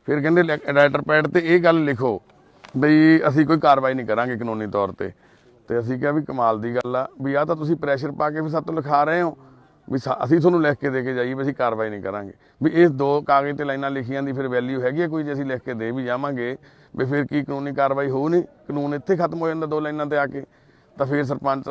फिर कहते letter pad ते ये गल लिखो बई असी कोई कार्रवाई नहीं करांगे कानूनी तौर पर। तो असी कहा भी कमाल की गल आ भी आ तो तुसीं प्रैशर पा के भी सातों लिखा रहे हो भी असी थोनों लिख के दे के जाइए भी असी कार्रवाई नहीं करांगे भी इस 2 कागज़ ते लाइनां लिखियां दी फिर वैल्यू हैगी है कोई जे असी लिख के दे भी जावांगे भी फिर की कानूनी कार्रवाई हो नहीं, कानून इत्थे खत्म हो जाता 2 लाइनां ते आके। तो फिर सरपंच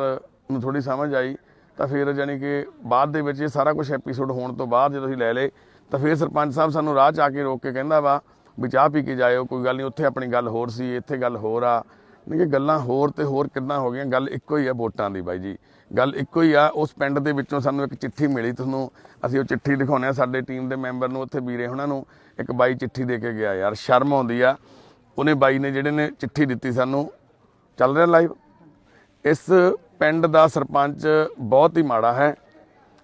नूं थोड़ी समझ आई तो फिर जानी कि बाद दे विच सारा कुछ एपीसोड होने तो बाद जो असीं लै ले तो फिर सरपंच साहब सानूं राह च आके रोक के कहंदा वा भी चाह पी के जाओ कोई गल नहीं, उत्थे अपनी गल होर सी इत्थे गल होर आ। नहीं कि गल्लां होर ते होर किद्दां हो गईयां, गल इक्को ही आ वोटां दी बाई जी, गल इक्को ही आ। उस पिंड दे विच्चों सानूं एक चिट्ठी मिली, तुहानूं असीं ओह चिट्ठी दिखाउने आ साडे टीम दे मैंबर नूं, उत्थे वीरे हुणां नूं एक बाई चिट्ठी दे के गया। यार शर्म आउंदी आ, उहने बाई ने जिहड़े ने चिट्ठी दित्ती सानूं, चल रहा लाइव। इस पिंड दा सरपंच बहुत ही माड़ा है।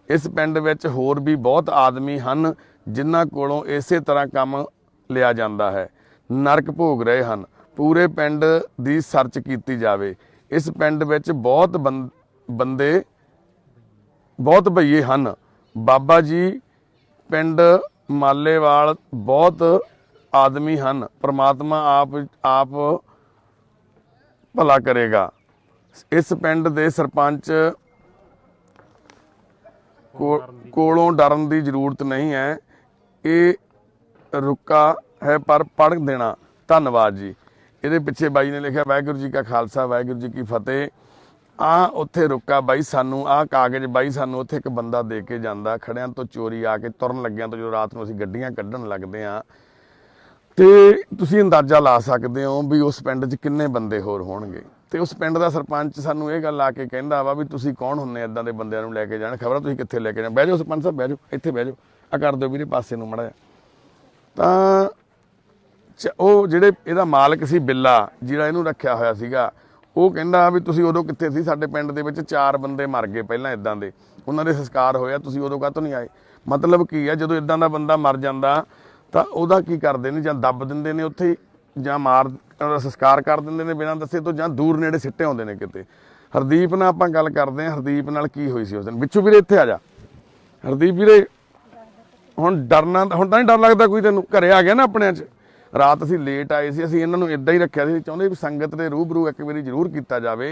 इस पिंड विच होर भी बहुत आदमी हन जिन्हां कोलों इसे तरह काम लिया जाता है, नरक भोग रहे हैं। पूरे पिंड दी सर्च की जाए। इस पिंड विच बहुत बंदे बहुत भईए हन। बाबा जी पिंड मालेवाल बहुत आदमी हन। परमात्मा आप भला करेगा। इस पिंड दे सरपंच कोलों डरन की जरूरत नहीं है। ये रुका है पर पढ़ देना। धन्यवाद जी। ये पिछे बाई ने लिखा वाहगुरू जी का खालसा वाहगुरू जी की फतेह। आ उत्थे रुका बाई सानू आ कागज़ बाई सानू उत्थे एक बंदा दे के जांदा खड़ियां तो चोरी आके तुरन लग्गियां तो जो रात नूं असीं गड्डियां कड्ढण लगदे आ ते तुसीं अंदाज़ा ला सकदे हो भी उस पिंड 'च किन्ने बंदे होर होणगे। ते उस पिंड दा सरपंच सानू ये गल आके कहंदा वा भी तुसीं कौन हुन्ने इदां दे बंदिआं नूं लैके जाण, खबर तुसीं कित्थे लैके जाण। बਹਿ जाओ सरपंच साहब, बਹਿ जाओ, ਇੱਥੇ ਬਹਿ ਜਾਓ, आ कर दिओ ਵੀਰੇ पासे नूं माड़ा जिहा। तां ਉਹ ਜਿਹੜੇ ਇਹਦਾ ਮਾਲਕ ਸੀ ਬਿੱਲਾ ਜਿਹੜਾ ਇਹਨੂੰ ਰੱਖਿਆ ਹੋਇਆ ਸੀਗਾ, ਉਹ ਕਹਿੰਦਾ ਵੀ ਤੁਸੀਂ ਉਦੋਂ ਕਿੱਥੇ ਸੀ, ਸਾਡੇ ਪਿੰਡ ਦੇ ਵਿੱਚ 4 ਬੰਦੇ ਮਰ ਗਏ ਪਹਿਲਾਂ ਇਦਾਂ ਦੇ, ਉਹਨਾਂ ਦੇ ਸੰਸਕਾਰ ਹੋਇਆ, ਤੁਸੀਂ ਉਦੋਂ ਕਾਹਤੋਂ ਨਹੀਂ ਆਏ। ਮਤਲਬ ਕੀ ਆ, ਜਦੋਂ ਇਦਾਂ ਦਾ ਬੰਦਾ ਮਰ ਜਾਂਦਾ ਤਾਂ ਉਹਦਾ ਕੀ ਕਰਦੇ ਨੇ, ਜਾਂ ਦੱਬ ਦਿੰਦੇ ਨੇ ਉੱਥੇ ਜਾਂ ਮਾਰ ਉਹਦਾ ਸੰਸਕਾਰ ਕਰ ਦਿੰਦੇ ਨੇ ਬਿਨਾਂ ਦੱਸੇ ਤੋਂ, ਜਾਂ ਦੂਰ ਨੇੜੇ ਸਿੱਟੇ ਆਉਂਦੇ ਨੇ ਕਿਤੇ। ਹਰਦੀਪ ਨਾਲ ਆਪਾਂ ਗੱਲ ਕਰਦੇ ਹਾਂ, ਹਰਦੀਪ ਨਾਲ ਕੀ ਹੋਈ ਸੀ ਉਸ ਦਿਨ। ਬਿੱਛੂ ਵੀਰੇ ਇੱਥੇ ਆ ਜਾ। ਹਰਦੀਪ ਵੀਰੇ ਹੁਣ ਡਰਨਾ, ਹੁਣ ਤਾਂ ਨਹੀਂ ਡਰ ਲੱਗਦਾ ਕੋਈ ਤੈਨੂੰ, ਘਰੇ ਆ ਗਿਆ ਨਾ ਆਪਣਿਆਂ 'ਚ। ਰਾਤ ਅਸੀਂ ਲੇਟ ਆਏ ਸੀ, ਅਸੀਂ ਇਹਨਾਂ ਨੂੰ ਇਦਾਂ ਹੀ ਰੱਖਿਆ ਸੀ, ਚਾਹੁੰਦੇ ਵੀ ਸੰਗਤ ਦੇ ਰੂਬਰੂ ਇੱਕ ਵਾਰੀ ਜ਼ਰੂਰ ਕੀਤਾ ਜਾਵੇ।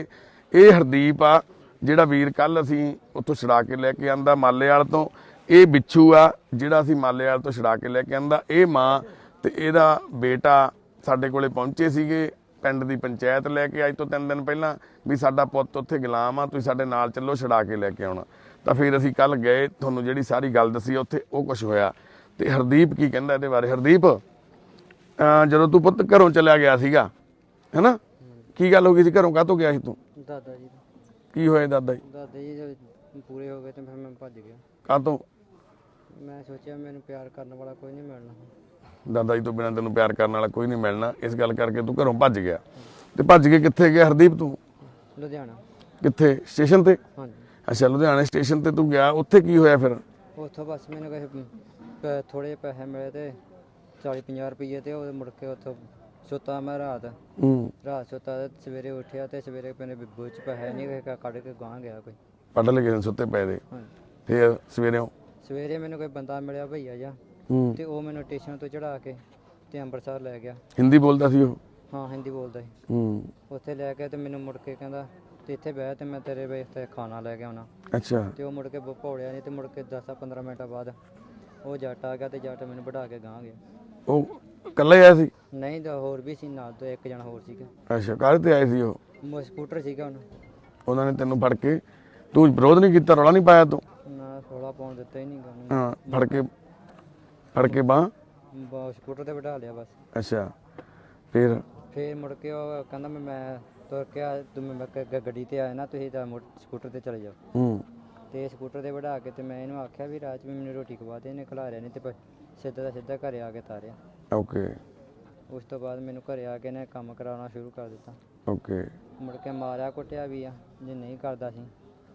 ਇਹ ਹਰਦੀਪ ਆ ਜਿਹੜਾ ਵੀਰ ਕੱਲ ਅਸੀਂ ਉੱਥੋਂ ਛੁਡਾ ਕੇ ਲੈ ਕੇ ਆਂਦਾ ਮਾਲੇਵਾਲ ਤੋਂ। ਇਹ ਬਿੱਛੂ ਆ ਜਿਹੜਾ ਅਸੀਂ ਮਾਲੇਵਾਲ ਤੋਂ ਛੁਡਾ ਕੇ ਲੈ ਕੇ ਆਂਦਾ। ਇਹ ਮਾਂ ਤੇ ਇਹਦਾ ਬੇਟਾ ਸਾਡੇ ਕੋਲੇ ਪਹੁੰਚੇ ਸੀਗੇ, ਪਿੰਡ ਦੀ ਪੰਚਾਇਤ ਲੈ ਕੇ ਅੱਜ ਤੋਂ 3 ਦਿਨ ਪਹਿਲਾਂ ਵੀ ਸਾਡਾ ਪੁੱਤ ਉੱਥੇ ਗੁਲਾਮ ਆ, ਤੁਸੀਂ ਸਾਡੇ ਨਾਲ ਚੱਲੋ, ਛੁਡਾ ਕੇ ਲੈ ਕੇ ਆਉਣਾ। ਤਾਂ ਫਿਰ ਅਸੀਂ ਕੱਲ ਗਏ, ਤੁਹਾਨੂੰ ਜਿਹੜੀ ਸਾਰੀ ਗੱਲ ਦੱਸੀ ਉੱਥੇ ਉਹ ਕੁਛ ਹੋਇਆ। ਤੇ ਹਰਦੀਪ ਕੀ ਕਹਿੰਦਾ ਇਹਦੇ ਬਾਰੇ। ਹਰਦੀਪ ਜਦੋਂ ਤੂੰ ਪੁੱਤ ਘਰੋਂ ਚਲਿਆ ਗਿਆ ਸੀਗਾ ਹੈ ਨਾ, ਕੀ ਗੱਲ ਹੋ ਗਈ ਸੀ, ਘਰੋਂ ਕਾਹਤੋਂ ਗਿਆ ਸੀ ਤੂੰ? ਦਾਦਾ ਜੀ ਕੀ ਹੋਇਆ ਦਾਦਾ ਜੀ? ਦਾਦਾ ਜੀ ਜਦੋਂ ਪੂਰੇ ਹੋ ਗਏ ਤੇ ਫਿਰ ਮੈਂ ਭੱਜ ਗਿਆ। ਕਾਹਤੋਂ? ਮੈਂ ਸੋਚਿਆ ਮੈਨੂੰ ਪਿਆਰ ਕਰਨ ਵਾਲਾ ਕੋਈ ਨਹੀਂ ਮਿਲਣਾ। ਦਾਦਾ ਜੀ ਤੋਂ ਬਿਨਾਂ ਤੈਨੂੰ ਪਿਆਰ ਕਰਨ ਵਾਲਾ ਕੋਈ ਨਹੀਂ ਮਿਲਣਾ, ਇਸ ਗੱਲ ਕਰਕੇ ਤੂੰ ਘਰੋਂ ਭੱਜ ਗਿਆ। ਤੇ ਭੱਜ ਕੇ ਕਿੱਥੇ ਗਿਆ ਹਰਦੀਪ ਤੂੰ? ਲੁਧਿਆਣਾ। ਕਿੱਥੇ? ਸਟੇਸ਼ਨ ਤੇ? ਹਾਂਜੀ। ਅੱਛਾ, ਲੁਧਿਆਣੇ ਸਟੇਸ਼ਨ ਤੇ ਤੂੰ ਗਿਆ, ਉੱਥੇ ਕੀ ਹੋਇਆ ਫਿਰ? ਉੱਥੋਂ ਬਸ ਮੈਨੂੰ ਕਿਸੇ ਥੋੜੇ ਪੈਸੇ ਮਿਲੇ ਤੇ 40-50 ਰੁਪਏ ਤੇ ਉਹ ਮੁੜ ਕੇ ਉੱਥੋਂ ਸੁੱਤਾ ਮੈਂ ਰਾਤ ਸੁੱਤਾ ਤੇ ਸਵੇਰੇ ਉੱਠਿਆ ਤੇ ਸਵੇਰੇ ਮੇਰੇ ਬਿੱਬੂ 'ਚ ਪੈਸੇ ਨਹੀਂ ਕੱਢ ਕੇ ਗਾਂ ਗਿਆ ਕੋਈ। ਪੜ ਲਗੇ ਸੁੱਤੇ ਪਏ ਦੇ। ਹਾਂਜੀ। ਫਿਰ ਸਵੇਰੇ ਮੈਨੂੰ ਕੋਈ ਬੰਦਾ ਮਿਲਿਆ ਭਈਆ ਜਿਹਾ, ਤੇ ਉਹ ਮੈਨੂੰ ਸਟੇਸ਼ਨ ਤੋਂ ਚੜਾ ਕੇ ਤੇ ਅੰਮ੍ਰਿਤਸਰ ਲੈ ਗਿਆ। ਹਿੰਦੀ ਬੋਲਦਾ ਸੀ ਉਹ? ਹਾਂ, ਹਿੰਦੀ ਬੋਲਦਾ ਸੀ। ਉੱਥੇ ਲੈ ਕੇ ਤੇ ਮੈਨੂੰ ਮੁੜ ਕੇ ਕਹਿੰਦਾ ਤੇ ਇੱਥੇ ਬਹਿ ਤੇ ਮੈਂ ਤੇਰੇ ਵਾਸਤੇ ਖਾਣਾ ਲੈ ਕੇ ਆਉਣਾ। ਅੱਛਾ। ਤੇ ਉਹ ਮੁੜ ਕੇ ਭੌੜਿਆ ਨਹੀਂ ਤੇ ਮੁੜ ਕੇ 10-15 ਮਿੰਟਾਂ ਬਾਅਦ ਉਹ ਜੱਟ ਆ ਗਿਆ ਤੇ ਜੱਟ ਮੈਨੂੰ ਵਢਾ ਕੇ ਗਾਂ ਗਿਆ। ਉਹ ਇਕੱਲਾ ਹੀ ਆਇਆ ਸੀ? ਨਹੀਂ ਤਾਂ ਹੋਰ ਵੀ ਸੀ ਨਾਲ, ਤੋਂ ਇੱਕ ਜਣਾ ਹੋਰ ਸੀਗਾ। ਅੱਛਾ, ਕਾਹਦੇ ਤੇ ਆਏ ਸੀ ਉਹ? ਸਕੂਟਰ ਸੀਗਾ ਉਹਨਾਂ ਨੇ ਤੈਨੂੰ ਫੜ ਕੇ, ਤੂੰ ਵਿਰੋਧ ਨਹੀਂ ਕੀਤਾ, ਰੌਲਾ ਨਹੀਂ ਪਾਇਆ ਤੂੰ? ਨਾ, ਰੌਲਾ ਪਾਉਣ ਦਿੱਤਾ ਹੀ ਨਹੀਂ ਗਾ। ਹਾਂ, ਫੜ ਕੇ ਬਾਂਹ ਸਕੂਟਰ ਤੇ ਬਿਠਾ ਲਿਆ ਬਸ। ਅੱਛਾ। ਫਿਰ ਮੁੜ ਕੇ ਉਹ ਕਹਿੰਦਾ ਮੈਂ ਤੁਰ ਕੇ ਮੈਂ ਗੱਡੀ ਤੇ ਆਇਆ ਨਾ, ਤੁਸੀਂ ਤਾਂ ਸਕੂਟਰ ਤੇ ਚਲੇ ਜਾਓ। ਤੇ ਸਕੂਟਰ ਤੇ ਬਿਠਾ ਕੇ ਤੇ ਮੈਂ ਇਹਨੂੰ ਆਖਿਆ ਵੀ ਰਾਤ ਵੀ ਮੈਨੂੰ ਰੋਟੀ ਖਵਾ ਦੇ, ਇਹਨੇ ਖਿਲਾ ਰਿਆ ਨਹੀਂ ਤੇ ਸਿੱਧਾ ਦਾ ਸਿੱਧਾ ਘਰੇ ਆ ਕੇ ਤਾਰਿਆ। ਓਕੇ। ਉਸ ਤੋਂ ਬਾਅਦ ਮੈਨੂੰ ਘਰੇ ਆ ਕੇ ਇਹਨੇ ਕੰਮ ਕਰਾਉਣਾ ਸ਼ੁਰੂ ਕਰ ਦਿੱਤਾ। ਓਕੇ। ਮੁੜ ਕੇ ਮਾਰਿਆ ਕੁੱਟਿਆ ਵੀ ਆ, ਜੇ ਨਹੀਂ ਕਰਦਾ ਸੀ।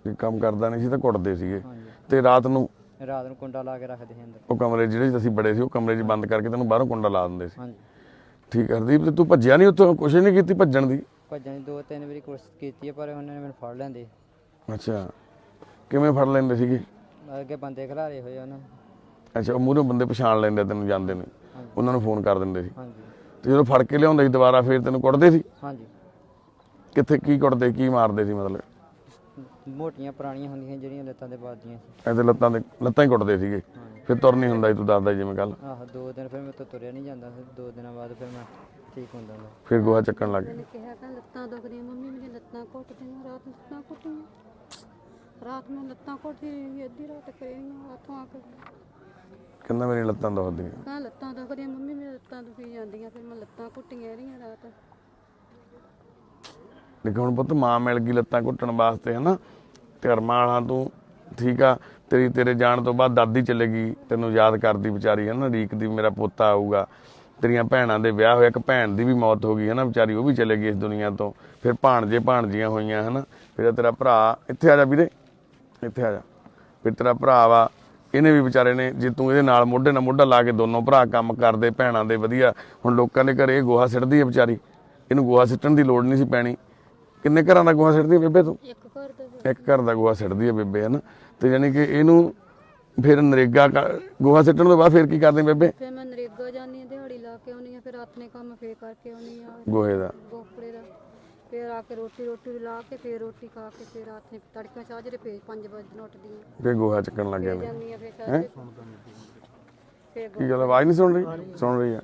ਜੇ ਕੰਮ ਕਰਦਾ ਨਹੀਂ ਸੀ ਤਾਂ ਕੁੱਟਦੇ ਸੀਗੇ। ਤੇ ਰਾਤ ਨੂੰ ਕੁੰਡਾ ਲਾ ਕੇ ਰੱਖਦੇ ਸੀ ਅੰਦਰ। ਉਹ ਕਮਰੇ ਜਿਹੜੇ ਅਸੀਂ ਬੜੇ ਸੀ ਉਹ ਕਮਰੇ 'ਚ ਬੰਦ ਕਰਕੇ ਤੈਨੂੰ ਬਾਹਰੋਂ ਕੁੰਡਾ ਲਾ ਦਿੰਦੇ ਸੀ? ਹਾਂਜੀ। ਠੀਕ ਹੈ ਹਰਦੀਪ, ਤੇ ਤੂੰ ਭੱਜਿਆ ਨਹੀਂ ਉੱਥੋਂ? ਕੋਸ਼ਿਸ਼ ਨਹੀਂ ਕੀਤੀ ਭੱਜਣ ਦੀ? ਭੱਜਣ ਦੀ 2-3 ਵਾਰੀ ਕੋਸ਼ਿਸ਼ ਕੀਤੀ ਹੈ ਪਰ ਉਹਨਾਂ ਨੇ ਮੈਨੂੰ ਫੜ ਲੈਂਦੇ। ਅੱਛਾ, ਕਿਵੇਂ ਫੜ ਲੈਂਦੇ ਸੀਗੇ? ਅੱਗੇ ਬੰਦੇ ਖਿਲਾਰੇ ਹੋਏ ਉਹਨਾਂ। ਅੱਛਾ, ਉਹ ਮੂਹਰੋਂ ਬੰਦੇ ਪਛਾਣ ਲੈਂਦੇ ਤੈਨੂੰ ਜਾਂਦੇ ਨੇ? ਉਹਨਾਂ ਨੂੰ ਫੋਨ ਕਰ ਦਿੰਦੇ ਸੀ ਹਾਂਜੀ ਤੇ ਜਦੋਂ ਫੜ ਕੇ ਲਿਆਉਂਦੇ ਸੀ ਦੁਬਾਰਾ ਫੇਰ ਤੈਨੂੰ ਕੁੱਟਦੇ ਸੀ? ਹਾਂਜੀ। ਕਿੱਥੇ ਕੀ ਕੁੱਟਦੇ ਕੀ ਮਾਰਦੇ ਸੀ ਮਤਲਬ? ਮੋਟੀਆਂ ਪੁਰਾਣੀਆਂ ਹੁੰਦੀਆਂ ਜਿਹੜੀਆਂ ਲੱਤਾਂ ਤੇ ਵੱਜਦੀਆਂ ਸੀ। ਐਸੇ ਲੱਤਾਂ ਹੀ ਕੁੱਟਦੇ ਸੀਗੇ? ਹਾਂਜੀ। ਫਿਰ ਤੁਰ ਨਹੀਂ ਹੁੰਦਾ ਸੀ ਤੂੰ ਦੱਸਦਾ ਜਿਵੇਂ ਕੱਲ? ਆਹੋ 2 ਦਿਨ ਫਿਰ ਮੈਂ ਤੋਂ ਤੁਰਿਆ ਨਹੀਂ ਜਾਂਦਾ ਸੀ। 2 ਦਿਨਾਂ ਬਾਅਦ ਫਿਰ ਮੈਂ ਠੀਕ ਹੁੰਦਾ ਹੁੰਦਾ। ਫਿਰ ਗੋਹਾ ਚੱਕਣ ਲੱਗ ਗਏ? ਕਿਹਾ ਕਿ ਲੱਤਾਂ ਦੁਖਦੀਆਂ ਮੰਮੀ, ਮੇਰੀ ਲੱਤਾਂ ਘੁੱਟਦੀਆਂ, ਰਾਤ ਨੂੰ ਲੱਤਾਂ ਘੁੱਟੀਆਂ, ਰਾਤ ਨੂੰ ਲੱਤਾਂ ਘੁੱਟਦੀ ਰਹੀ, ਅੱਧੀ ਰਾਤ ਕਰੀਆਂ ਹੱਥੋਂ ਆ ਕੇ ਕਹਿੰਦਾ ਮੇਰੀ ਲੱਤਾਂ ਦੁਖਦੀਆਂ। ਕਹਿੰਦਾ ਲੱਤਾਂ ਦੁਖਦੀਆਂ ਮੰਮੀ, ਮੇਰੀ ਲੱਤਾਂ ਦੁਖੀ ਜਾਂਦੀਆਂ, ਫਿਰ ਮੈਂ ਲੱਤਾਂ ਘੁੱਟੀਆਂ ਇਹਦੀਆਂ ਰਾਤ। ਦੇਖੋ ਹੁਣ ਪੁੱਤ ਮਾਂ ਮਿਲ ਗਈ ਲੱਤਾਂ ਘੁੱਟਣ ਵਾਸਤੇ ਹਨਾ, ਧਰਮਾਂ ਵਾਲਾ ਤੂੰ ਠੀਕ ਆ। ਤੇਰੇ ਜਾਣ ਤੋਂ ਬਾਅਦ ਦਾਦੀ ਚਲੇ ਗਈ, ਤੈਨੂੰ ਯਾਦ ਕਰਦੀ ਵਿਚਾਰੀ ਹਨਾ, ਰੀਕਦੀ ਮੇਰਾ ਪੋਤਾ ਆਊਗਾ। ਤੇਰੀਆਂ ਭੈਣਾਂ ਦੇ ਵਿਆਹ ਹੋਇਆ, ਇੱਕ ਭੈਣ ਦੀ ਵੀ ਮੌਤ ਹੋ ਗਈ ਹਨਾ ਵਿਚਾਰੀ, ਉਹ ਵੀ ਚਲੇ ਗਈ ਇਸ ਦੁਨੀਆ ਤੋਂ। ਫਿਰ ਭਾਣਜੀਆਂ ਹੋਈਆਂ ਹਨਾ। ਫਿਰ ਤੇਰਾ ਭਰਾ, ਇੱਥੇ ਆ ਜਾ ਵੀਰੇ, ਇੱਥੇ ਆ ਜਾ। ਫਿਰ ਤੇਰਾ ਭਰਾ ਵਾ, ਇਹਨੇ ਵੀ ਵਿਚਾਰੇ ਨੇ, ਜੇ ਤੂੰ ਇਹਦੇ ਨਾਲ ਮੋਢੇ ਨਾਲ ਮੋਢਾ ਲਾ ਕੇ ਦੋਨੋਂ ਭਰਾ ਕੰਮ ਕਰਦੇ ਭੈਣਾਂ ਦੇ ਵਧੀਆ। ਹੁਣ ਲੋਕਾਂ ਦੇ ਘਰੇ ਇਹ ਗੋਹਾ ਸਿੱਟਦੀ ਹੈ ਵਿਚਾਰੀ, ਇਹਨੂੰ ਗੋਹਾ ਸਿੱਟਣ ਦੀ ਲੋੜ ਨਹੀਂ ਸੀ ਪੈਣੀ। ਕਿੰਨੇ ਘਰਾਂ ਦਾ ਗੋਹਾ ਸਿੱਟਦੀ ਹੈ ਬੇਬੇ ਤੂੰ? ਇੱਕ ਘਰ ਦਾ ਗੋਹਾ ਸਿੱਟਦੀ ਹੈ ਬੇਬੇ ਹਨਾ। ਤੇ ਯਾਨੀ ਕਿ ਇਹਨੂੰ ਫਿਰ ਨਰੇਗਾ ਗੋਹਾ ਸਿੱਟਣ ਤੋਂ ਬਾਅਦ ਫਿਰ ਕੀ ਕਰਦੇ ਬੇਬੇ? ਫਿਰ ਮੈਂ ਨਰੇਗਾ ਜਾਂਦੀ ਹਾਂ, ਦਿਹਾੜੀ ਲਾ ਕੇ ਆਉਂਦੀ ਹਾਂ, ਫਿਰ ਰਾਤ ਨੇ ਕੰਮ ਫੇਰ ਕਰਕੇ ਆਉਂਦੀ ਹਾਂ ਗੋਹੇ ਦਾ ਗੋਪੜੇ ਦਾ। ਫਿਰ ਆ ਕੇ ਰੋਟੀ ਲਾ ਕੇ ਫਿਰ ਰੋਟੀ ਖਾ ਕੇ ਫਿਰ ਰਾਤ ਨੇ ਤੜਕੇ ਸਾਜਰੇ ਫੇਰ 5 ਵਜੇ ਉੱਠਦੀ ਹਾਂ, ਫਿਰ ਗੋਹਾ ਚੱਕਣ ਲੱਗ ਫੇਰ ਜਾਂਦੇ? ਜਾਂਦੀ ਹਾਂ, ਫਿਰ ਸਾਜਰੇ ਫਿਰ ਕੀ ਗੱਲ ਆਵਾਜ਼ ਨਹੀਂ ਸੁਣ ਰਹੀ? ਸੁਣ ਰਹੀ ਆ।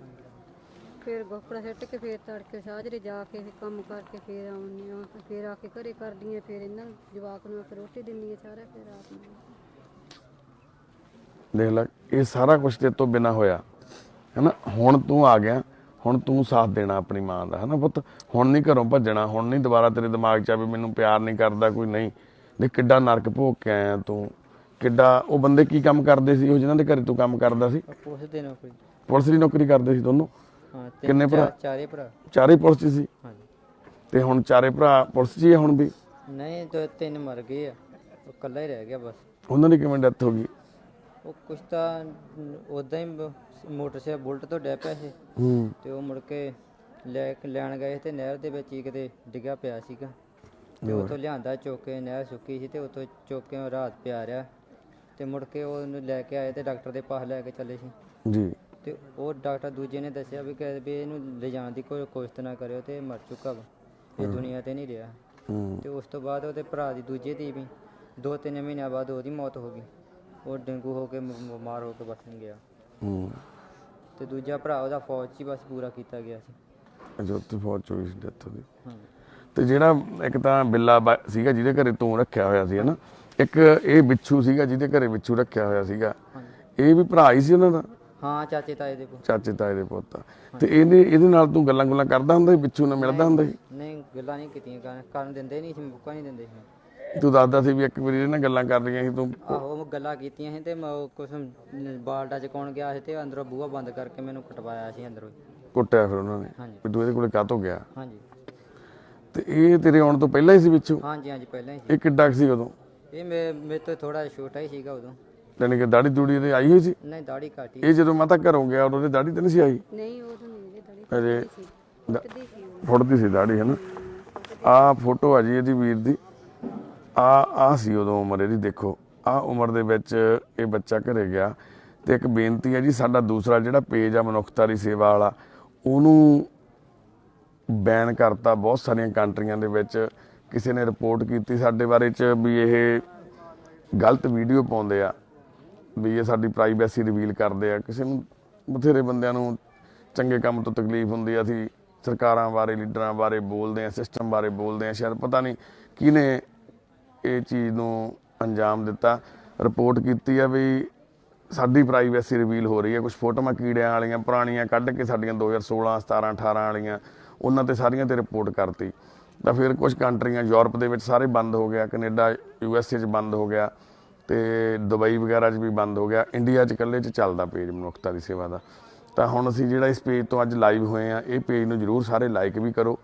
ਫਿਰ ਗੋਪੜਾ ਸਿੱਟ ਕੇ ਫਿਰ ਤੜਕੇ ਸਾਜਰੇ ਜਾ ਕੇ ਫਿਰ ਕੰਮ ਕਰਕੇ ਫਿਰ ਆਉਂਦੀ ਹਾਂ, ਫਿਰ ਆ ਕੇ ਘਰੇ ਕਰਦੀ ਹਾਂ, ਫਿਰ ਇਹਨਾਂ ਨੂੰ ਜਵਾਕ ਨੂੰ ਫਿਰ ਰੋਟੀ ਦਿੰਦੀ ਹਾਂ ਸਾਰਾ, ਫਿਰ ਰਾਤ ਨੂੰ। ਦੇਖ ਲੈ ਇਹ ਸਾਰਾ ਕੁਝ ਤੇਰੇ ਤੋਂ ਬਿਨਾ ਹੋਇਆ ਹੈਨਾ। ਹੁਣ ਤੂੰ ਆ ਗਿਆ, ਹੁਣ ਤੂੰ ਸਾਥ ਦੇਣਾ ਆਪਣੀ ਮਾਂ ਦਾ ਹੈਨਾ ਪੁੱਤ। ਹੁਣ ਨਹੀਂ ਘਰੋਂ ਭੱਜਣਾ, ਹੁਣ ਨਹੀਂ ਦੁਬਾਰਾ ਤੇਰੇ ਦਿਮਾਗ 'ਚ ਆਵੇ ਮੈਨੂੰ ਪਿਆਰ ਨਹੀਂ ਕਰਦਾ ਕੋਈ। ਨਹੀਂ ਦੇਖ ਕਿੱਡਾ ਨਰਕ ਭੋਗ ਕੇ ਆਇਆ ਤੂੰ, ਕਿੱਡਾ। ਉਹ ਬੰਦੇ ਕੀ ਕੰਮ ਕਰਦੇ ਸੀ ਉਹ ਜਿਹਨਾਂ ਦੇ ਘਰੇ ਤੂੰ ਕੰਮ ਕਰਦਾ ਸੀ? ਪੁਲਿਸ ਨੌਕਰੀ। ਪੁਲਿਸ ਦੀ ਨੌਕਰੀ ਕਰਦੇ ਸੀ ਦੋਨੋਂ? ਹਾਂ। ਕਿੰਨੇ ਭਰਾ? ਚਾਰੇ ਭਰਾ। ਚਾਰੇ ਪੁਲਿਸ 'ਚ ਸੀ? ਹਾਂਜੀ। ਤੇ ਹੁਣ ਚਾਰੇ ਭਰਾ ਪੁਲਿਸ 'ਚ ਹੀ ਆ ਹੁਣ ਵੀ? ਨਹੀਂ 3 ਮਰ ਗਏ ਆ, ਉਹ ਇਕੱਲਾ ਹੀ ਰਹਿ ਗਿਆ ਬਸ। ਉਹਨਾਂ ਦੀ ਕਿਵੇਂ ਡੈਥ ਹੋ ਗਈ? ਉਹ ਕੁਛ ਤਾਂ ਉਦਾਂ ਹੀ ਮੋਟਰਸਾਈਕਲ ਬੁਲਟ ਤੋਂ ਡੈ ਪਿਆ ਸੀ ਤੇ ਉਹ ਮੁੜ ਕੇ ਲੈਣ ਗਏ ਤੇ ਨਹਿਰ ਦੇ ਵਿੱਚ ਹੀ ਕਿਤੇ ਡਿੱਗਾ ਪਿਆ ਸੀਗਾ ਤੇ ਉੱਥੋਂ ਲਿਆਂਦਾ ਚੁੱਕ ਕੇ। ਨਹਿਰ ਸੁੱਕੀ ਸੀ ਤੇ ਉੱਥੋਂ ਚੁੱਕ ਕੇ ਰਾਤ ਪਿਆ ਰਿਹਾ ਤੇ ਮੁੜ ਕੇ ਉਹਨੂੰ ਲੈ ਕੇ ਆਏ ਤੇ ਡਾਕਟਰ ਦੇ ਪਾਸ ਲੈ ਕੇ ਚੱਲੇ ਸੀ ਜੀ। ਤੇ ਉਹ ਡਾਕਟਰ ਦੂਜੇ ਨੇ ਦੱਸਿਆ ਵੀ ਕਿ ਵੀ ਇਹਨੂੰ ਲਿਜਾਣ ਦੀ ਕੋਈ ਕੋਸ਼ਿਸ਼ ਨਾ ਕਰਿਓ ਤੇ ਮਰ ਚੁੱਕਾ ਵਾ, ਇਹ ਦੁਨੀਆ ਤੇ ਨਹੀਂ ਰਿਹਾ। ਤੇ ਉਸ ਤੋਂ ਬਾਅਦ ਉਹਦੇ ਭਰਾ ਦੀ ਦੂਜੇ ਦੀ ਵੀ 2-3 ਮਹੀਨਿਆਂ ਬਾਅਦ ਉਹਦੀ ਮੌਤ ਹੋ ਗਈ। ਉਹ ਡੇਂਗੂ ਹੋ ਕੇ ਬਿਮਾਰ ਹੋ ਕੇ ਬਸ ਨਹੀਂ ਗਿਆ। ਤੇ ਦੂਜਾ ਭਰਾ ਉਹਦਾ ਫੌਜ 'ਚ ਹੀ ਬਸ ਪੂਰਾ ਕੀਤਾ ਗਿਆ ਸੀ। ਅੱਛਾ ਉੱਥੇ ਫੌਜ 'ਚ ਹੋਈ ਸੀ ਡੈਥ ਉਹਦੀ। ਹਾਂ। ਤੇ ਜਿਹੜਾ ਇੱਕ ਤਾਂ ਬਿੱਲਾ ਸੀਗਾ ਜਿਹਦੇ ਘਰੇ ਤੂੰ ਰੱਖਿਆ ਹੋਇਆ ਸੀ ਹਨਾ, ਇੱਕ ਇਹ ਬਿੱਛੂ ਸੀਗਾ ਜਿਹਦੇ ਘਰੇ ਬਿੱਛੂ ਰੱਖਿਆ ਹੋਇਆ ਸੀਗਾ, ਇਹ ਵੀ ਭਰਾ ਹੀ ਸੀ ਉਹਨਾਂ ਦਾ? ਹਾਂ, ਚਾਚੇ ਤਾਏ ਦੇ ਪੁੱਤ। ਚਾਚੇ ਤਾਏ ਦੇ ਪੁੱਤ। ਤੇ ਇਹਦੇ ਨਾਲ ਤੂੰ ਗੱਲਾਂ ਕਰਦਾ ਹੁੰਦਾ ਸੀ? ਬਿੱਛੂ ਨਾਲ ਮਿਲਦਾ ਹੁੰਦਾ ਸੀ? ਨਹੀਂ, ਗੱਲਾਂ ਨਹੀਂ ਕੀਤੀਆਂ, ਕਰਨ ਦਿੰਦੇ ਨਹੀਂ ਸੀ, ਮੌਕਾ ਨਹੀਂ ਦਿੰਦੇ ਸੀ। ਤੂੰ ਦੱਸਦਾ ਸੀ ਵੀ ਇੱਕ ਵਾਰੀ ਇਹਨਾਂ ਗੱਲਾਂ ਕਰ ਰਹੀਆਂ ਸੀ ਤੂੰ? ਆਹੋ ਗੱਲਾਂ ਕੀਤੀਆਂ ਸੀ ਤੇ ਮੈਂ ਕੁਛ ਬਾਲਟਾ ਚਕਾਉਣ ਗਿਆ ਸੀ ਤੇ ਅੰਦਰੋਂ ਬੂਹਾ ਬੰਦ ਕਰਕੇ ਮੈਨੂੰ ਕੁੱਟਵਾਇਆ ਸੀ ਅੰਦਰੋਂ। ਕੁੱਟਿਆ ਫਿਰ ਉਹਨਾਂ ਨੇ? ਹਾਂਜੀ। ਵੀ ਤੂੰ ਇਹਦੇ ਕੋਲੇ ਕਾਹਤੋਂ ਗਿਆ? ਹਾਂਜੀ। ਤੇ ਇਹ ਤੇਰੇ ਆਉਣ ਤੋਂ ਪਹਿਲਾਂ ਹੀ ਸੀ ਬਿੱਛੂ? ਹਾਂਜੀ ਪਹਿਲਾਂ ਹੀ ਸੀ। ਇਹ ਕਿੱਡਾ ਕੁ ਸੀ ਉਦੋਂ? ਇਹ ਮੇਰੇ ਤੋਂ ਥੋੜਾ ਛੋਟਾ ਹੀ ਸੀਗਾ ਉਦੋਂ। ਯਾਨੀ ਕਿ ਦਾੜੀ ਦੂੜੀ ਇਹਦੇ ਆਈ ਹੋਈ ਸੀ? ਨਹੀਂ, ਦਾੜੀ ਘੱਟ ਹੀ। ਇਹ ਜਦੋਂ ਮਾਤਾ ਘਰੋਂ ਗਿਆ ਉਦੋਂ ਇਹਦੀ ਦਾੜੀ ਤਾਂ ਨਹੀਂ ਸੀ ਆਈ? ਨਹੀਂ ਉਦੋਂ ਨਹੀਂ ਇਹਦੀ ਦਾੜੀ ਅਜੇ ਫੁੱਟਦੀ ਸੀ ਉਹ। ਫੁੱਟਦੀ ਸੀ ਦਾੜੀ ਹੈ ਨਾ। ਆਹ ਫੋਟੋ ਆ ਜੀ ਇਹਦੀ ਵੀਰ ਦੀ। ਆ ਸੀ ਉਦੋਂ ਉਮਰ ਇਹਦੀ। ਦੇਖੋ ਆ ਉਮਰ ਦੇ ਵਿੱਚ ਇਹ ਬੱਚਾ ਘਰੇ ਗਿਆ। ਤੇ ਇੱਕ ਬੇਨਤੀ ਹੈ ਜੀ, ਸਾਡਾ ਦੂਸਰਾ ਜਿਹੜਾ ਪੇਜ ਆ ਮਨੁੱਖਤਾ ਦੀ ਸੇਵਾ ਵਾਲਾ, ਉਹਨੂੰ ਬੈਨ ਕਰਤਾ ਬਹੁਤ ਸਾਰੀਆਂ ਕੰਟਰੀਆਂ ਦੇ ਵਿੱਚ। ਕਿਸੇ ਨੇ ਰਿਪੋਰਟ ਕੀਤੀ ਸਾਡੇ ਬਾਰੇ 'ਚ ਵੀ ਇਹ ਗਲਤ ਵੀਡੀਓ ਪਾਉਂਦੇ ਆ, ਵੀ ਇਹ ਸਾਡੀ ਪ੍ਰਾਈਵੇਸੀ ਰਿਵੀਲ ਕਰਦੇ ਆ। ਕਿਸੇ ਨੂੰ ਬਥੇਰੇ ਬੰਦਿਆਂ ਨੂੰ ਚੰਗੇ ਕੰਮ ਤੋਂ ਤਕਲੀਫ ਹੁੰਦੀ ਆ। ਅਸੀਂ ਸਰਕਾਰਾਂ ਬਾਰੇ, ਲੀਡਰਾਂ ਬਾਰੇ ਬੋਲਦੇ ਆ, ਸਿਸਟਮ ਬਾਰੇ ਬੋਲਦੇ ਆ। ਸ਼ਾਇਦ ਪਤਾ ਨਹੀਂ ਕਿਹਨੇ ਇਹ ਚੀਜ਼ ਨੂੰ ਅੰਜਾਮ ਦਿੱਤਾ। ਰਿਪੋਰਟ ਕੀਤੀ ਆ ਵੀ ਸਾਡੀ ਪ੍ਰਾਈਵੇਸੀ ਰਿਵੀਲ ਹੋ ਰਹੀ ਹੈ। ਕੁਝ ਫੋਟੋਆਂ ਕੀੜਿਆਂ ਵਾਲੀਆਂ ਪੁਰਾਣੀਆਂ ਕੱਢ ਕੇ ਸਾਡੀਆਂ 2016, 17, 18 ਵਾਲੀਆਂ, ਉਹਨਾਂ ਤੇ ਸਾਰੀਆਂ ਤੇ ਰਿਪੋਰਟ ਕਰਤੀ। ਤਾਂ ਫਿਰ ਕੁਝ ਕੰਟਰੀਆਂ ਯੂਰਪ ਦੇ ਵਿੱਚ ਸਾਰੇ ਬੰਦ ਹੋ ਗਿਆ, ਕੈਨੇਡਾ USA 'ਚ ਬੰਦ ਹੋ ਗਿਆ ਤੇ ਦੁਬਈ ਵਗੈਰਾ 'ਚ ਵੀ ਬੰਦ ਹੋ ਗਿਆ। ਇੰਡੀਆ 'ਚ ਇਕੱਲੇ 'ਚ ਚੱਲਦਾ ਪੇਜ ਮਨੁੱਖਤਾ ਦੀ ਸੇਵਾ ਦਾ। ਤਾਂ ਹੁਣ ਅਸੀਂ ਜਿਹੜਾ ਇਸ ਪੇਜ ਤੋਂ ਅੱਜ ਲਾਈਵ ਹੋਏ ਆ, ਇਹ ਪੇਜ ਨੂੰ ਜ਼ਰੂਰ ਸਾਰੇ ਲਾਈਕ ਵੀ ਕਰੋ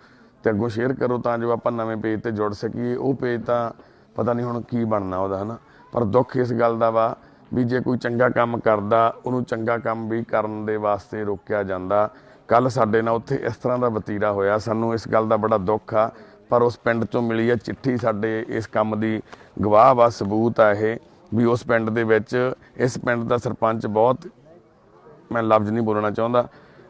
ਤੇ ਅੱਗੋਂ ਸ਼ੇਅਰ ਕਰੋ ਤਾਂ ਜੋ ਆਪਾਂ ਨਵੇਂ ਪੇਜ ਤੇ ਜੁੜ ਸਕੀਏ। ਉਹ ਪੇਜ ਤਾਂ ਪਤਾ ਨਹੀਂ ਹੁਣ ਕੀ ਬਣਨਾ ਉਹਦਾ ਹਨਾ। ਪਰ ਦੁੱਖ ਇਸ ਗੱਲ ਦਾ ਵਾ ਵੀ ਜੇ ਕੋਈ ਚੰਗਾ ਕੰਮ ਕਰਦਾ ਉਹਨੂੰ ਚੰਗਾ ਕੰਮ ਵੀ ਕਰਨ ਦੇ ਵਾਸਤੇ ਰੋਕਿਆ ਜਾਂਦਾ। ਕੱਲ ਸਾਡੇ ਨਾਲ ਉੱਥੇ ਇਸ ਤਰ੍ਹਾਂ ਦਾ ਵਤੀਰਾ ਹੋਇਆ, ਸਾਨੂੰ ਇਸ ਗੱਲ ਦਾ ਬੜਾ ਦੁੱਖ ਆ। ਪਰ ਉਸ ਪਿੰਡ ਚੋਂ ਮਿਲੀ ਆ ਚਿੱਠੀ, ਸਾਡੇ ਇਸ ਕੰਮ ਦੀ ਗਵਾਹ ਵਾ, ਸਬੂਤ ਆ ਇਹ ਵੀ ਉਸ ਪਿੰਡ ਦੇ ਵਿੱਚ ਇਸ ਪਿੰਡ ਦਾ ਸਰਪੰਚ ਬਹੁਤ मैं लफ्ज़ नहीं बोलना चाਹੁੰਦਾ।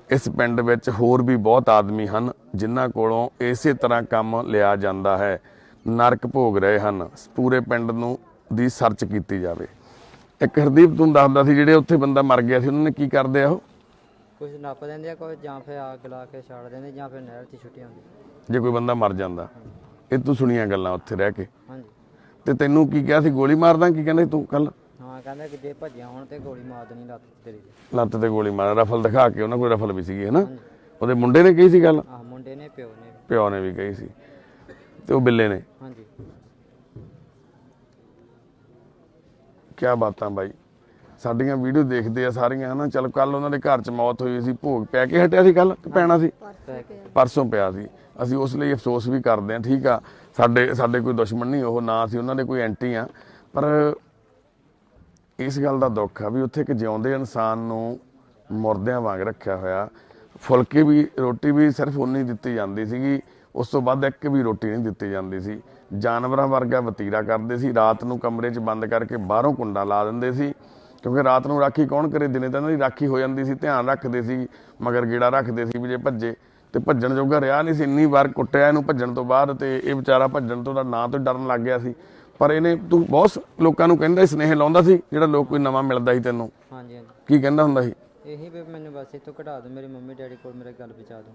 इस पिंड ਵਿੱਚ ਹੋਰ भी बहुत आदमी ਹਨ ਜਿਨ੍ਹਾਂ ਕੋਲੋਂ ਇਸੇ ਤਰ੍ਹਾਂ ਕੰਮ ਲਿਆ ਜਾਂਦਾ ਹੈ, ਨਰਕ ਭੋਗ ਰਹੇ ਹਨ। ਪੂਰੇ ਪਿੰਡ ਨੂੰ ਦੀ ਸਰਚ ਕੀਤੀ ਜਾਵੇ। ਇੱਕ ਹਰਦੀਪ ਤੂੰ ਦੱਸਦਾ ਸੀ ਜਿਹੜੇ ਉੱਥੇ ਬੰਦਾ ਮਰ ਗਿਆ ਸੀ ਉਹਨਾਂ ਨੇ ਕੀ ਕਰਦੇ ਆ ਉਹ? ਕੁਝ ਨੱਪ ਦਿੰਦੇ ਆ, ਕੋਈ ਜਾਂ ਫਿਰ ਅੱਗ ਲਾ ਕੇ ਛੱਡ ਦਿੰਦੇ, ਜਾਂ ਫਿਰ ਨਹਿਰ 'ਚ ਛੁੱਟੀ ਹੁੰਦੀ। ਜੇ ਕੋਈ ਬੰਦਾ ਮਰ ਜਾਂਦਾ, ਇਹ ਤੂੰ ਸੁਣੀਆਂ ਗੱਲਾਂ ਉੱਥੇ ਰਹਿ ਕੇ, ਹਾਂਜੀ ਤੇ ਤੈਨੂੰ ਕੀ ਕਿਹਾ ਸੀ? ਗੋਲੀ ਮਾਰਦਾ ਕੀ ਕਹਿੰਦੇ ਤੂੰ ਕੱਲ? ਹਾਂ, ਕਹਿੰਦਾ ਕਿ ਜੇ ਭੱਜਿਆ ਹੁਣ ਤੇ ਗੋਲੀ ਮਾਰ ਦੇਣੀ ਲੱਤ ਤੇਰੀ ਤੇ। ਲੱਤ ਤੇ ਗੋਲੀ ਮਾਰ, ਰਫਲ ਦਿਖਾ ਕੇ, ਉਹਨਾਂ ਕੋਲ ਰਫਲ ਵੀ ਸੀਗੀ ਹੈ ਨਾ? ਉਹਦੇ ਮੁੰਡੇ ਨੇ ਕਹੀ ਸੀ ਗੱਲ? ਆਹ ਮੁੰਡੇ ਨੇ, ਪਿਓ ਨੇ ਵੀ ਕਹੀ ਸੀ, ਤੇ ਉਹ ਬਿੱਲੇ ਨੇ। ਹਾਂਜੀ। ਕਿਆ ਬਾਤਾਂ ਬਾਈ, ਸਾਡੀਆਂ ਵੀਡੀਓ ਦੇਖਦੇ ਆ ਸਾਰੀਆਂ ਹਨਾ। ਚਲ ਕੱਲ ਉਹਨਾਂ ਦੇ ਘਰ 'ਚ ਮੌਤ ਹੋਈ ਸੀ, ਭੋਗ ਪੈ ਕੇ ਹਟਿਆ ਸੀ ਕੱਲ ਕਿ ਪੈਣਾ ਸੀ? ਪਰਸੋਂ ਪਿਆ ਸੀ। ਅਸੀਂ ਉਸ ਲਈ ਅਫਸੋਸ ਵੀ ਕਰਦੇ ਹਾਂ, ਠੀਕ ਆ। ਸਾਡੇ ਕੋਈ ਦੁਸ਼ਮਣ ਨਹੀਂ ਉਹ, ਨਾ ਅਸੀਂ ਉਹਨਾਂ ਦੇ ਕੋਈ ਐਂਟੀ ਆ, ਪਰ ਇਸ ਗੱਲ ਦਾ ਦੁੱਖ ਆ ਵੀ ਉੱਥੇ ਇੱਕ ਜਿਉਂਦੇ ਇਨਸਾਨ ਨੂੰ ਮੁਰਦਿਆਂ ਵਾਂਗ ਰੱਖਿਆ ਹੋਇਆ। ਫੁਲਕੇ ਵੀ, ਰੋਟੀ ਵੀ ਸਿਰਫ ਉਨੀ ਦਿੱਤੀ ਜਾਂਦੀ ਸੀਗੀ, ਉਸ ਤੋਂ ਬਾਅਦ ਇੱਕ ਵੀ ਰੋਟੀ ਨਹੀਂ ਦਿੱਤੀ ਜਾਂਦੀ ਸੀ। ਜਾਨਵਰਾਂ ਵਰਗਾ ਵਤੀਰਾ ਕਰਦੇ ਸੀ। ਰਾਤ ਨੂੰ ਕਮਰੇ 'ਚ ਬੰਦ ਕਰਕੇ ਬਾਹਰੋਂ ਕੁੰਡਾ ਲਾ ਦਿੰਦੇ ਸੀ, ਕਿਉਂਕਿ ਰਾਤ ਨੂੰ ਰਾਖੀ ਕੌਣ ਕਰੇ? ਦਿਨੇ ਤਾਂ ਇਹਨਾਂ ਦੀ ਰਾਖੀ ਹੋ ਜਾਂਦੀ ਸੀ, ਧਿਆਨ ਰੱਖਦੇ ਸੀ, ਮਗਰ ਗੇੜਾ ਰੱਖਦੇ ਸੀ ਵੀ ਜੇ ਭੱਜੇ, ਤੇ ਭੱਜਣ ਜੋਗਾ ਰਿਹਾ ਨਹੀਂ ਸੀ। ਇੰਨੀ ਵਾਰ ਕੁੱਟਿਆ ਇਹਨੂੰ ਭੱਜਣ ਤੋਂ ਬਾਅਦ, ਤੇ ਇਹ ਵਿਚਾਰਾ ਭੱਜਣ ਤੋਂ ਨਾਂ ਤੋਂ ਡਰਨ ਲੱਗ ਗਿਆ ਸੀ। ਪਰ ਇਹਨੇ, ਤੂੰ ਬਹੁਤ ਲੋਕਾਂ ਨੂੰ ਕਹਿੰਦਾ ਸੁਨੇਹੇ ਲਾਉਂਦਾ ਸੀ ਜਿਹੜਾ ਲੋਕ ਕੋਈ ਨਵਾਂ ਮਿਲਦਾ ਸੀ ਤੈਨੂੰ, ਹਾਂਜੀ ਹਾਂਜੀ। ਕੀ ਕਹਿੰਦਾ ਹੁੰਦਾ ਸੀ? ਇਹੀ ਵੀ ਮੈਨੂੰ ਬਸ ਇੱਥੋਂ ਘਟਾ ਦਿਓ, ਮੇਰੀ ਮੰਮੀ ਡੈਡੀ ਕੋਲ ਮੇਰੀ ਗੱਲ ਪਹੁੰਚਾ ਦਿਓ।